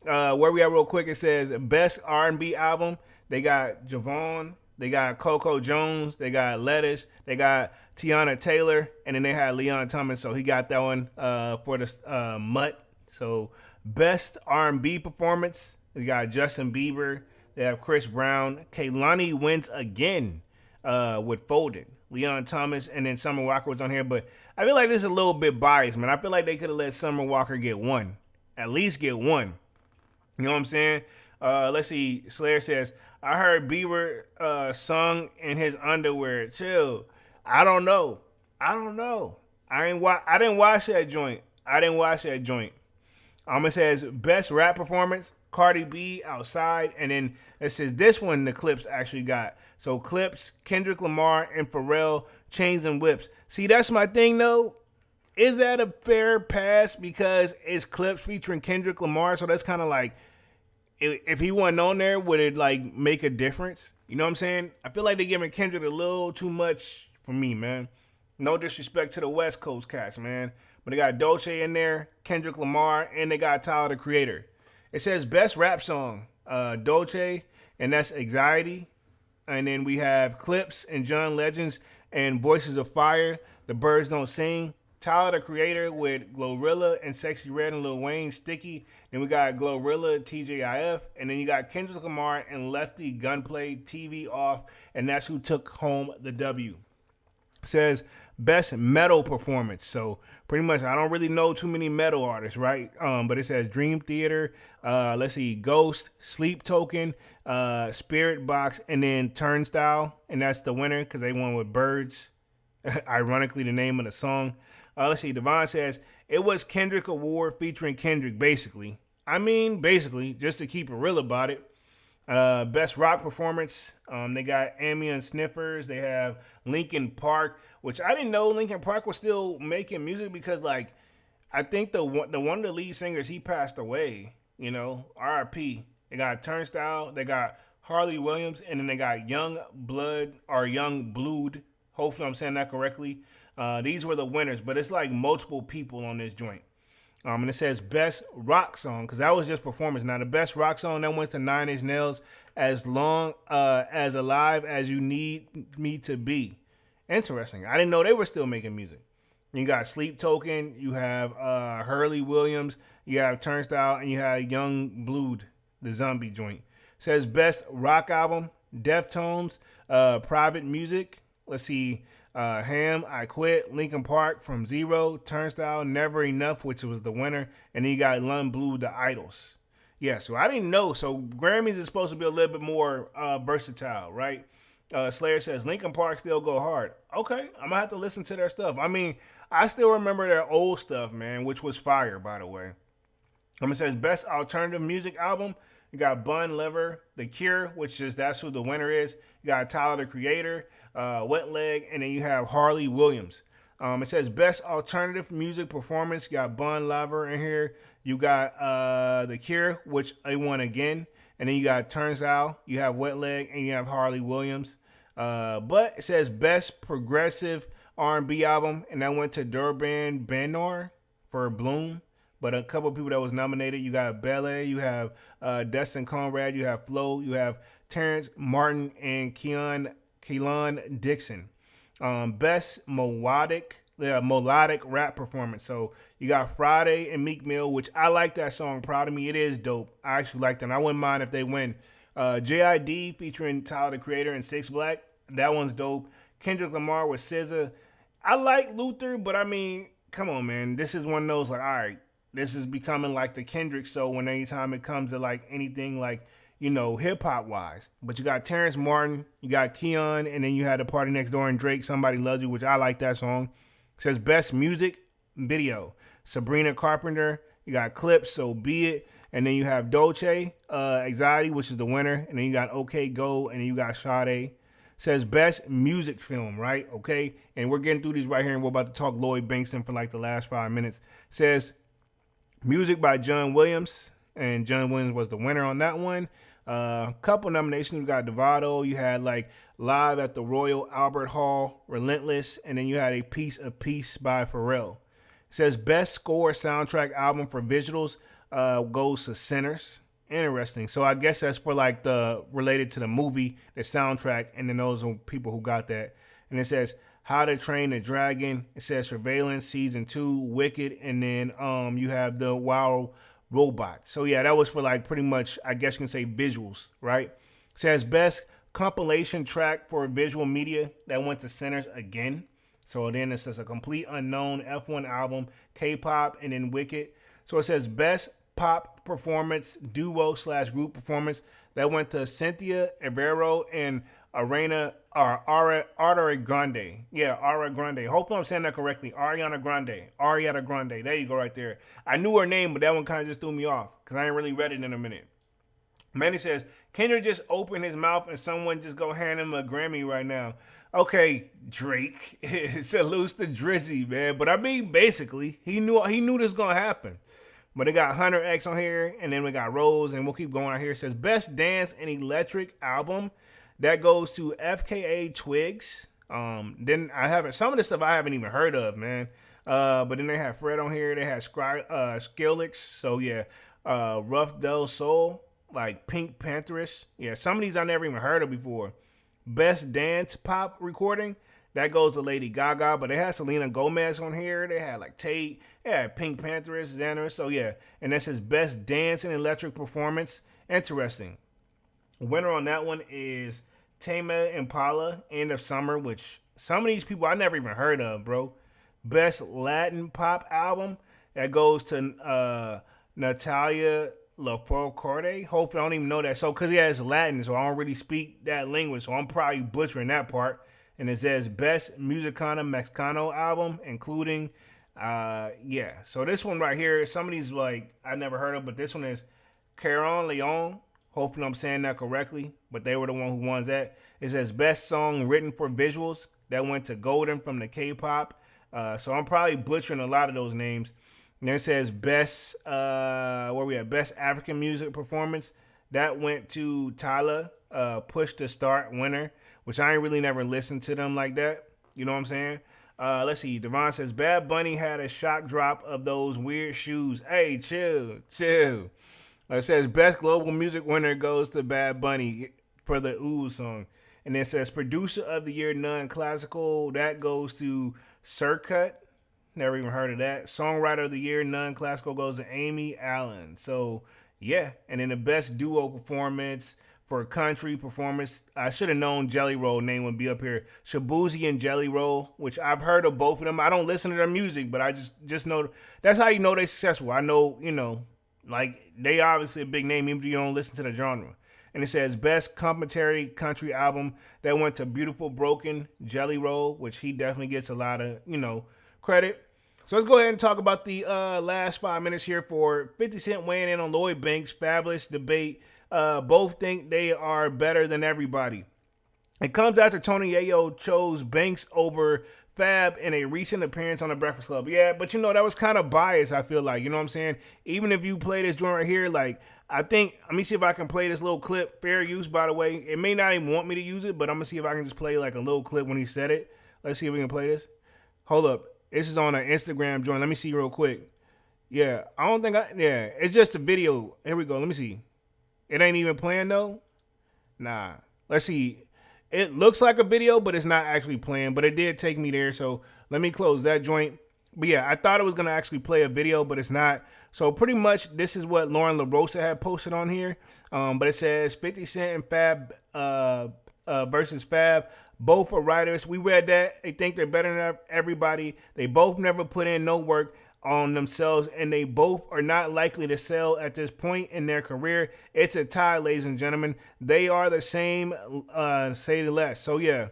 S2: Where we at real quick, it says Best R&B Album. They got Javon. They got Coco Jones. They got Lettuce. They got Tiana Taylor. And then they had Leon Thomas. So he got that one for the Mutt. So Best R&B Performance. They got Justin Bieber. They have Chris Brown. Kehlani wins again with Folded. Leon Thomas, and then Summer Walker was on here. But I feel like this is a little bit biased, man. I feel like they could have let Summer Walker get one. At least get one. You know what I'm saying? Let's see. Slayer says, I heard Bieber sung in his underwear. Chill. I don't know. I didn't watch that joint. It says Best Rap Performance, Cardi B, Outside, and then it says this one the Clips actually got. So Clips, Kendrick Lamar, and Pharrell, Chains and Whips. See, that's my thing though. Is that a fair pass because it's Clips featuring Kendrick Lamar? So that's kind of like, if he wasn't on there, would it like make a difference? You know what I'm saying? I feel like they're giving Kendrick a little too much for me, man. No disrespect to the West Coast cats, man. But they got Dolce in there, Kendrick Lamar, and they got Tyler, the Creator. It says Best Rap Song, Dolce, and that's Anxiety. And then we have Clips and John Legends and Voices of Fire, The Birds Don't Sing. Tyler, the Creator with Glorilla and Sexy Red and Lil Wayne, Sticky. Then we got Glorilla, TJIF. And then you got Kendrick Lamar and Lefty, Gunplay, TV Off. And that's who took home the W. It says best metal performance. So pretty much, I don't really know too many metal artists, right? But it says Dream Theater. Let's see, Ghost, Sleep Token, Spirit Box, and then Turnstile, and that's the winner because they won with Birds. Ironically, the name of the song. Let's see. Devon says it was Kendrick Award featuring Kendrick. Basically, I mean, basically, just to keep it real about it. Best rock performance. They got Amy and Sniffers. They have Linkin Park, which I didn't know Linkin Park was still making music because, like, I think the one of the lead singers, he passed away. You know, R.I.P. They got Turnstile. They got Harley Williams, and then they got Young Blood. Hopefully, I'm saying that correctly. These were the winners, but it's like multiple people on this joint. And it says best rock song because that was just performance. Now the best rock song that went to Nine Inch Nails, As Long as Alive as You Need Me to Be. Interesting. I didn't know they were still making music. You got Sleep Token, you have Hurley Williams, you have Turnstile, and you have Young Blood, the zombie joint. It says best rock album, Deftones, Private Music. Let's see. Ham, I Quit, Linkin Park, From Zero, Turnstile, Never Enough, which was the winner, and then you got Lun Blue, The Idols. Yeah, so I didn't know. So Grammys is supposed to be a little bit more versatile, right? Slayer says Linkin Park still go hard. Okay, I'm gonna have to listen to their stuff. I mean, I still remember their old stuff, man, which was fire, by the way. It says best alternative music album. You got Bun Lever, The Cure, that's who the winner is. You got Tyler, the Creator, Wet Leg, and then you have Harley Williams. It says best alternative music performance. You got Bun Lever in here. You got The Cure, which they won again. And then you got Turns Out. You have Wet Leg, and you have Harley Williams. But it says best progressive R&B album, and that went to Durban Benor for Bloom. But a couple of people that was nominated, you got Bele, you have Destin Conrad, you have Flo, you have Terrence Martin, and Keelan Dixon. Best melodic rap performance. So you got Friday and Meek Mill, which I like that song, Proud of Me. It is dope. I actually like that. And I wouldn't mind if they win. JID featuring Tyler, the Creator, and Six Black. That one's dope. Kendrick Lamar with SZA. I like Luther, but I mean, come on, man. This is one of those, like, all right, this is becoming like the Kendrick show when anytime it comes to like anything like, you know, hip hop wise. But you got Terrence Martin, you got Keon, and then you had the Party Next Door and Drake, Somebody Loves You, which I like that song. It says best music video. Sabrina Carpenter, you got Clips, So Be It, and then you have Dolce, Anxiety, which is the winner, and then you got OK Go, and then you got Sade. Says best music film, right? Okay, and we're getting through these right here, and we're about to talk Lloyd Bankston for like the last 5 minutes. Says music by John Williams, and John Williams was the winner on that one. Couple nominations. You got Devado. You had like Live at the Royal Albert Hall, Relentless, and then you had A Piece of Peace by Pharrell. It says best score soundtrack album for visuals goes to Sinners. Interesting. So I guess that's for like the related to the movie, the soundtrack, and then those are people who got that. And it says How to Train a Dragon. It says Surveillance Season 2, Wicked, and then you have the Wild Robot. So yeah, that was for like pretty much, I guess you can say visuals, right? It says best compilation track for visual media. That went to Sinners again. So then it says a complete unknown F1 album, K-pop, and then Wicked. So it says best pop performance, duo/group performance. That went to Cynthia Evero and Ariana Grande. Yeah, Ariana Grande. Hopefully I'm saying that correctly. Ariana Grande. There you go right there. I knew her name, but that one kind of just threw me off because I ain't really read it in a minute. Manny says, Kendrick just opened his mouth and someone just go hand him a Grammy right now. Okay, Drake. Salutes to Drizzy, man. But I mean, basically, he knew this was going to happen. But they got Hunter X on here, and then we got Rose, and we'll keep going out here. It says Best Dance and Electric Album. That goes to FKA Twigs. Then I haven't, some of the stuff I haven't even heard of, man. But then they have Fred on here. They had Skrillex. So yeah, Rough Del Soul, like Pink Panthers. Yeah, some of these I never even heard of before. Best Dance Pop Recording. That goes to Lady Gaga, but they had Selena Gomez on here. They had like Tate. They had Pink Panthers, Xander. So yeah, and that says Best Dance and Electric Performance. Interesting. Winner on that one is Tame Impala, End of Summer, which some of these people I never even heard of, bro. Best Latin Pop Album, that goes to Natalia Lafourcade. Hopefully I don't even know that. So, because it's Latin, so I don't really speak that language, so I'm probably butchering that part. And it says Best Musicana Mexicano Album, including, So this one right here, some of these, like, I never heard of, but this one is Caron Leon. Hopefully I'm saying that correctly, but they were the one who won that. It says Best Song Written for Visuals. That went to Golden from the K-pop. So I'm probably butchering a lot of those names. And then it says Best, Best African Music Performance. That went to Tyla, Push to Start winner, which I ain't really never listened to them like that. You know what I'm saying? Let's see. Devon says Bad Bunny had a shock drop of those weird shoes. Hey, chill. It says Best Global Music winner goes to Bad Bunny for the Ooh song. And then it says Producer of the Year Non-Classical. That goes to Circuit. Never even heard of that. Songwriter of the Year Non-Classical goes to Amy Allen. So, yeah. And then the Best Duo Performance for Country Performance. I should have known Jelly Roll name would be up here. Shabuzi and Jelly Roll, which I've heard of both of them. I don't listen to their music, but I just know. That's how you know they're successful. I know, like, they obviously a big name, even if you don't listen to the genre. And it says Best Commentary Country Album. That went to Beautiful Broken, Jelly Roll, which he definitely gets a lot of, credit. So let's go ahead and talk about the last 5 minutes here for 50 Cent weighing in on Lloyd Banks. Fabolous debate. Both think they are better than everybody. It comes after Tony Yayo chose Banks over Fab in a recent appearance on The Breakfast Club. Yeah, but that was kind of biased, I feel like. You know what I'm saying? Even if you play this joint right here, like, I think, let me see if I can play this little clip. Fair use, by the way. It may not even want me to use it, but I'm going to see if I can just play like a little clip when he said it. Let's see if we can play this. Hold up. This is on an Instagram joint. Let me see real quick. Yeah, it's just a video. Here we go. Let me see. It ain't even playing though. Nah. Let's see. It looks like a video, but it's not actually playing. But it did take me there, so let me close that joint. But yeah, I thought it was going to actually play a video, but it's not. So pretty much this is what Lauren LaRosa had posted on here. But it says 50 Cent and Fab versus Fab. Both are writers. We read that. They think they're better than everybody. They both never put in no work on themselves, and they both are not likely to sell at this point in their career. It's a tie, ladies and gentlemen. They are the same, say the less. So yeah.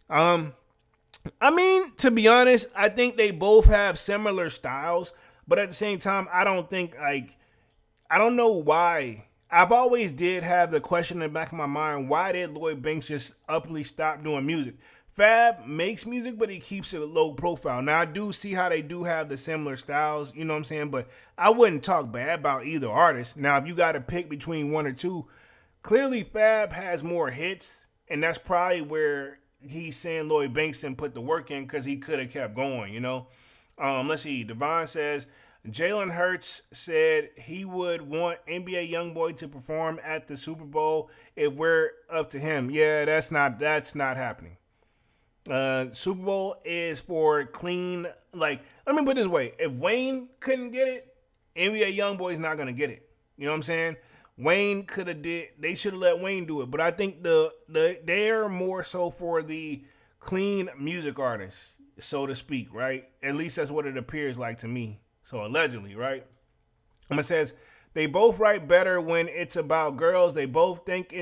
S2: I mean, to be honest, I think they both have similar styles, but at the same time, I don't know why. I've always did have the question in the back of my mind, why did Lloyd Banks just uply stop doing music? Fab makes music, but he keeps it low profile. Now, I do see how they do have the similar styles, you know what I'm saying? But I wouldn't talk bad about either artist. Now, if you got to pick between one or two, clearly Fab has more hits, and that's probably where he's saying Lloyd Banks didn't put the work in because he could have kept going, Let's see. Devon says, Jalen Hurts said he would want NBA YoungBoy to perform at the Super Bowl if we're up to him. Yeah, that's not happening. Super Bowl is for clean, like, let me put it this way. If Wayne couldn't get it, NBA YoungBoy's not going to get it. You know what I'm saying? Wayne they should have let Wayne do it. But I think they're more so for the clean music artists, so to speak, right? At least that's what it appears like to me. So allegedly, right? It says, they both write better when it's about girls. They both think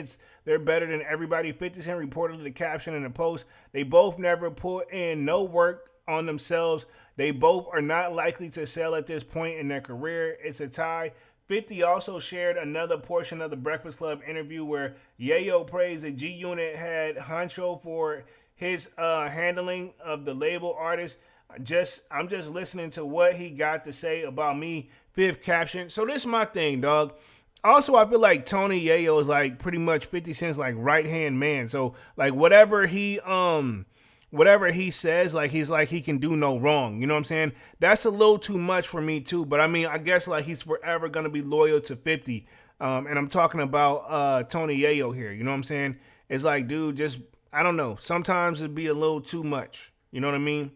S2: they're better than everybody. 50 Cent reported the caption in the post. They both never put in no work on themselves. They both are not likely to sell at this point in their career. It's a tie. 50 also shared another portion of the Breakfast Club interview where Yayo praised the G Unit had Honcho for his handling of the label artist. I'm just listening to what he got to say about me. Fifth caption. So this is my thing, dog. Also, I feel like Tony Yayo is like pretty much 50 Cent's like right hand man. So like whatever he says, like he's like he can do no wrong. You know what I'm saying? That's a little too much for me too. But I mean, I guess like he's forever gonna be loyal to 50. And I'm talking about Tony Yayo here. You know what I'm saying? It's like, dude, just I don't know. Sometimes it'd be a little too much. You know what I mean?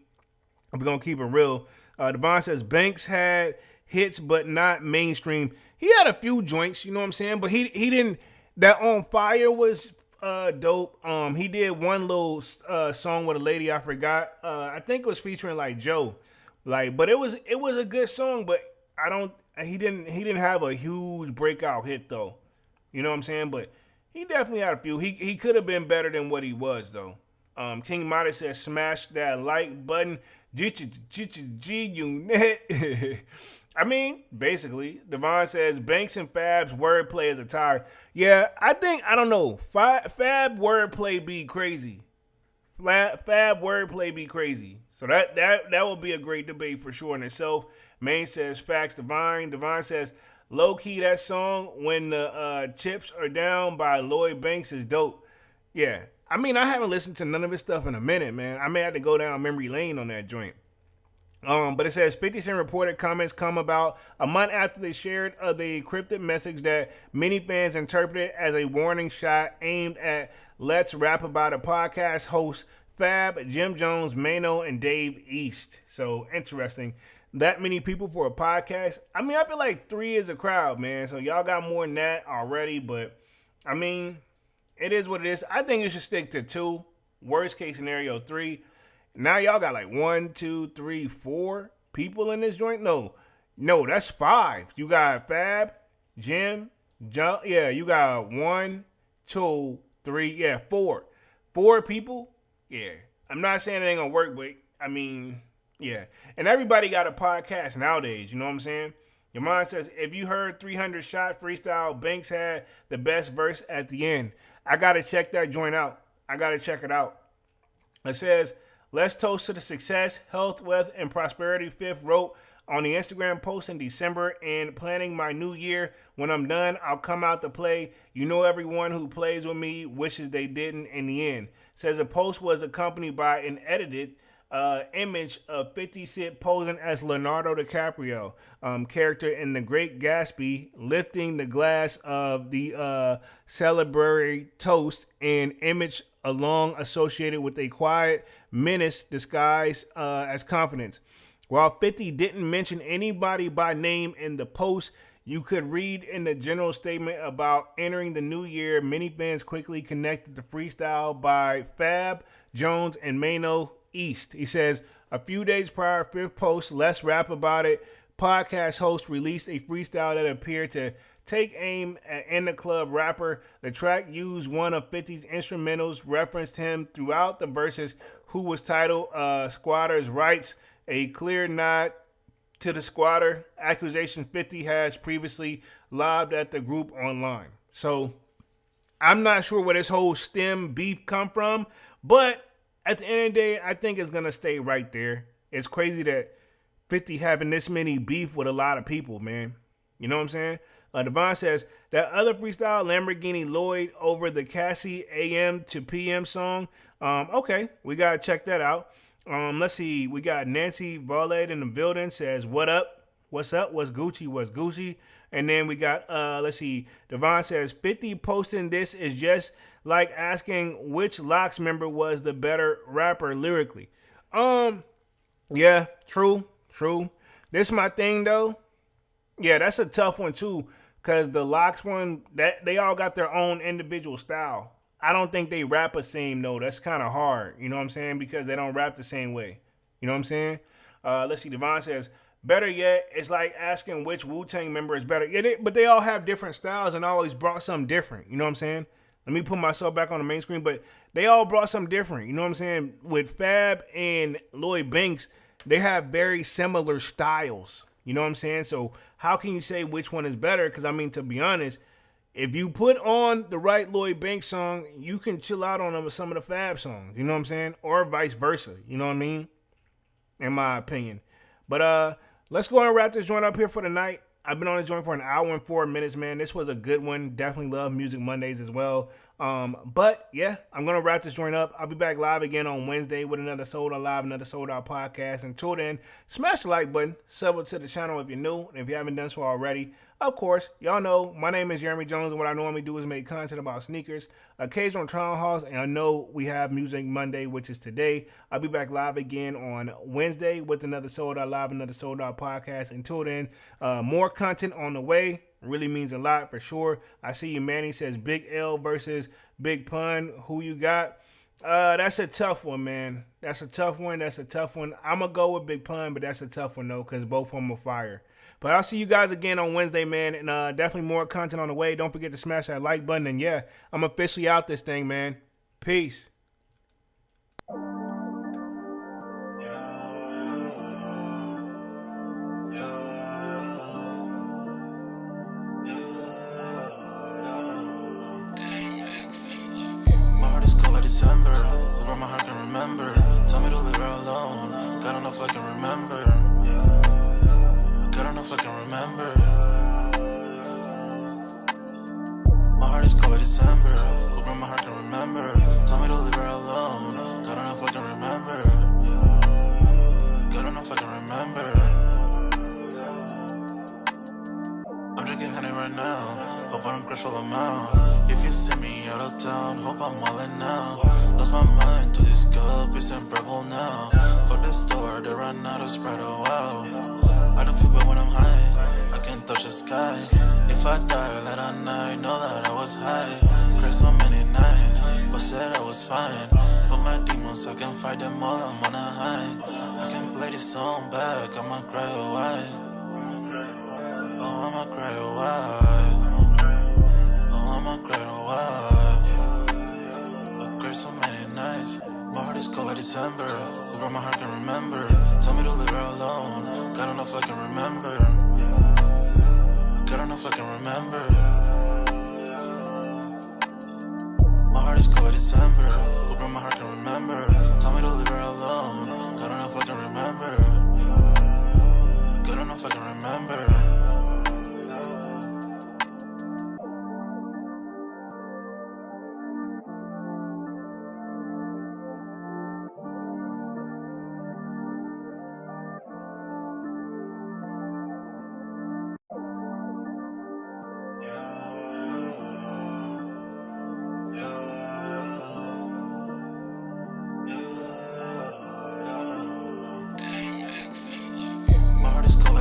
S2: We're going to keep it real. Devon says Banks had hits, but not mainstream. He had a few joints, you know what I'm saying? But he didn't. That On Fire was dope. He did one little song with a lady I forgot. I think it was featuring like Joe, like, but it was a good song. But I don't. He didn't have a huge breakout hit though. You know what I'm saying? But he definitely had a few. He could have been better than what he was though. King Midas says smash that like button. G unit. I mean, basically, Devon says Banks and Fab's wordplay is a tire. Yeah, I don't know. Fab wordplay be crazy. Fab wordplay be crazy. So that will be a great debate for sure in itself. Maine says facts. Devon says low key that song when the chips are down by Lloyd Banks is dope. Yeah, I mean I haven't listened to none of his stuff in a minute, man. I may have to go down memory lane on that joint. But it says 50 Cent reported comments come about a month after they shared the encrypted message that many fans interpreted as a warning shot aimed at Let's Rap About It podcast hosts Fab, Jim Jones, Mano, and Dave East. So interesting. That many people for a podcast. I mean, I feel like 3 is a crowd, man. So y'all got more than that already. But, I mean, it is what it is. I think you should stick to 2. Worst case scenario, 3. Now y'all got like 1, 2, 3, 4 people in this joint. No, that's 5. You got Fab, Jim, John. Yeah, you got 1, 2, 3. Yeah, 4. 4 people. Yeah, I'm not saying it ain't gonna work, but I mean, yeah. And everybody got a podcast nowadays. You know what I'm saying? Your mind says if you heard 300 shot freestyle, Banks had the best verse at the end. I gotta check that joint out. I gotta check it out. It says. Let's toast to the success, health, wealth, and prosperity. Fifth wrote on the Instagram post in December and planning my new year. When I'm done, I'll come out to play. You know, everyone who plays with me wishes they didn't in the end. Says the post was accompanied by an edited image of 50 Cent posing as Leonardo DiCaprio, character in The Great Gatsby, lifting the glass of the celebratory toast, and image along associated with a quiet menace disguised as confidence. While 50 didn't mention anybody by name in the post, you could read in the general statement about entering the new year. Many fans quickly connected the freestyle by Fab, Jones, and Mano East. He says, a few days prior, fifth post, Let's Rap About It, podcast host released a freestyle that appeared to take aim at In the Club rapper. The track used one of 50's instrumentals, referenced him throughout the verses, who was titled Squatter's Rights, a clear nod to the squatter accusation 50 has previously lobbed at the group online. So I'm not sure where this whole stem beef come from, but at the end of the day, I think it's going to stay right there. It's crazy that 50 having this many beef with a lot of people, man. You know what I'm saying? Devon says, that other freestyle, Lamborghini Lloyd, over the Cassie AM to PM song. Okay, we got to check that out. Let's see. We got Nancy Vaulade in the building, says, what up? What's up? What's Gucci? What's Gucci? And then we got, let's see. Devon says, 50 posting this is just like asking which Locks member was the better rapper lyrically. Yeah, true. This is my thing, though. Yeah, that's a tough one, too, because the Locks one, that they all got their own individual style. I don't think they rap the same, though. That's kind of hard, you know what I'm saying, because they don't rap the same way. You know what I'm saying? Let's see. Devon says, better yet, it's like asking which Wu-Tang member is better. Yeah, but they all have different styles and always brought something different. You know what I'm saying? Let me put myself back on the main screen, but they all brought something different. You know what I'm saying? With Fab and Lloyd Banks, they have very similar styles. You know what I'm saying? So how can you say which one is better? Because, I mean, to be honest, if you put on the right Lloyd Banks song, you can chill out on some of the Fab songs. You know what I'm saying? Or vice versa. You know what I mean? In my opinion. But let's go and wrap this joint up here for the night. I've been on this joint for an hour and 4 minutes, man. This was a good one. Definitely love Music Mondays as well. But yeah, I'm going to wrap this joint up. I'll be back live again on Wednesday with another Sold Out Live, another Sold Out podcast. Until then, smash the like button, sub to the channel if you're new, and if you haven't done so already. Of course, y'all know my name is Jeremy Jones, and what I normally do is make content about sneakers, occasional trial hauls, and I know we have Music Monday, which is today. I'll be back live again on Wednesday with another Sold Out Live, another Sold Out podcast. Until then, more content on the way. really means a lot for sure. I see you, Manny says Big L versus Big Pun. Who you got? That's a tough one, man. That's a tough one. I'm going to go with Big Pun, but that's a tough one, though, because both of them are fire. But I'll see you guys again on Wednesday, man. And definitely more content on the way. Don't forget to smash that like button. And yeah, I'm officially out this thing, man. Peace.
S1: December, where my heart can remember. Tell me to leave her alone. God don't know if I can remember. God don't know if I can remember. My heart is cold like December, where my heart can remember. Tell me to leave her alone. God don't know if I can remember. God don't know if I can remember. I'm drinking honey right now. Hope I don't crush all them out. If you see me out of town, hope I'm wildin' now. Lost my mind to this cup, it's unbearable now. For the store, they run out of Sprite, oh wow. I don't feel bad when I'm high, I can touch the sky. If I die late at night, know that I was high. Cried so many nights, but said I was fine. For my demons, I can fight them all, I'm on a high. I can play this song back, I'ma cry a while. Oh, I'ma cry a while. I'ma cry a while. I cried so many nights. My heart is cold like December, where my heart can remember. Tell me to leave her alone. God don't know if I can remember. God don't know if I can remember. My heart is cold like December, where my heart can remember. Tell me to leave her alone. God don't know if I can remember. God don't know if I can remember.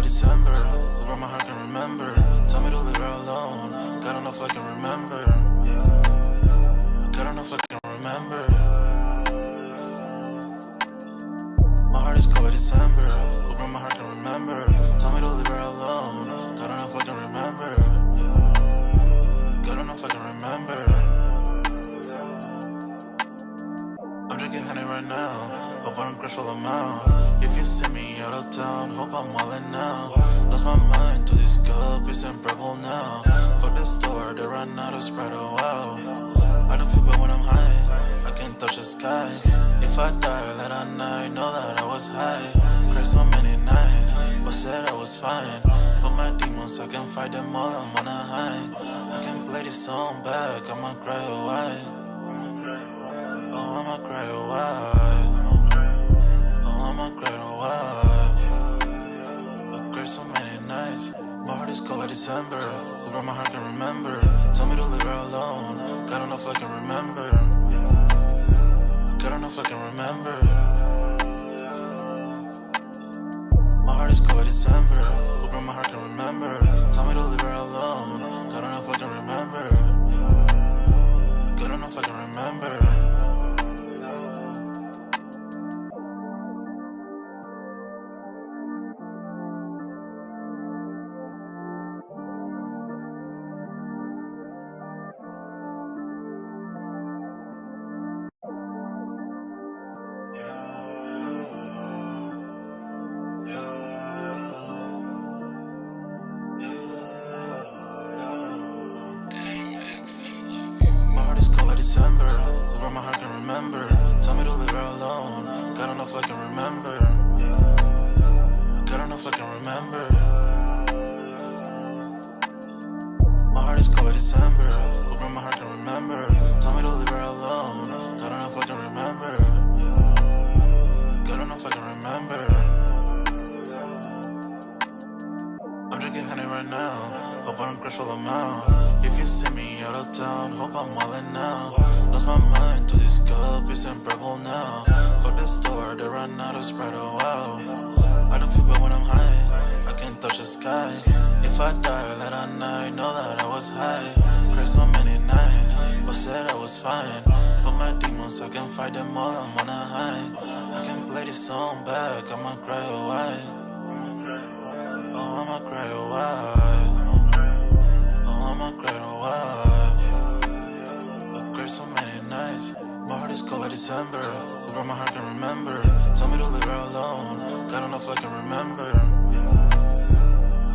S1: December, where my heart can remember. Tell me to leave her alone. God don't know if I can remember. God don't know if I can remember. My heart is cold like December, where my heart can remember. Tell me to leave her alone. God don't know if I can remember. God don't know if I can remember. I'm drinking honey right now. Hope I don't crush all them out. If you see me out of town, hope I'm wildin' now. Lost my mind to this cup, it's unbearable now. For the store, they run out of Sprite, oh wow. I don't feel bad when I'm high, I can touch the sky. If I die late at night, know that I was high. Cried so many nights, but said I was fine. For my demons, I can fight them all, I'm on a high. I can play this song back, I'ma cry a while. Oh, I'ma cry a while. I'ma cry a while. I cried so many nights. My heart is cold like December, where my heart can remember. Tell me to leave her alone. God don't know if I can remember. God don't know if I can remember. My heart is cold like December, where my heart can remember. Tell me to leave her alone. God don't know if I can remember. God don't know if I can remember. December, where my heart can remember. Tell me to leave her alone. God don't know if I can remember. God don't know if I can remember. My heart is cold like December, where my heart can remember. Tell me to leave her alone. God don't know if I can remember. God don't know if I can remember. I'm drinking honey right now. Hope I don't crush all them out. If you see me out of town, hope I'm wildin' now. Lost my mind to this cup, it's unbearable now. For the store, they run out of Sprite, oh wow. I don't feel bad when I'm high, I can touch the sky. If if I die late at night, know that I was high. Cried so many nights, but said I was fine. For my demons, I can fight them all, I'm on a high. I can play this song back, I'ma cry a while. Oh, I'ma cry a while. Oh, I'ma cry a while. I cried so many nights. My heart is cold like December. Over my heart can remember. Tell me to leave her alone. God enough I can remember.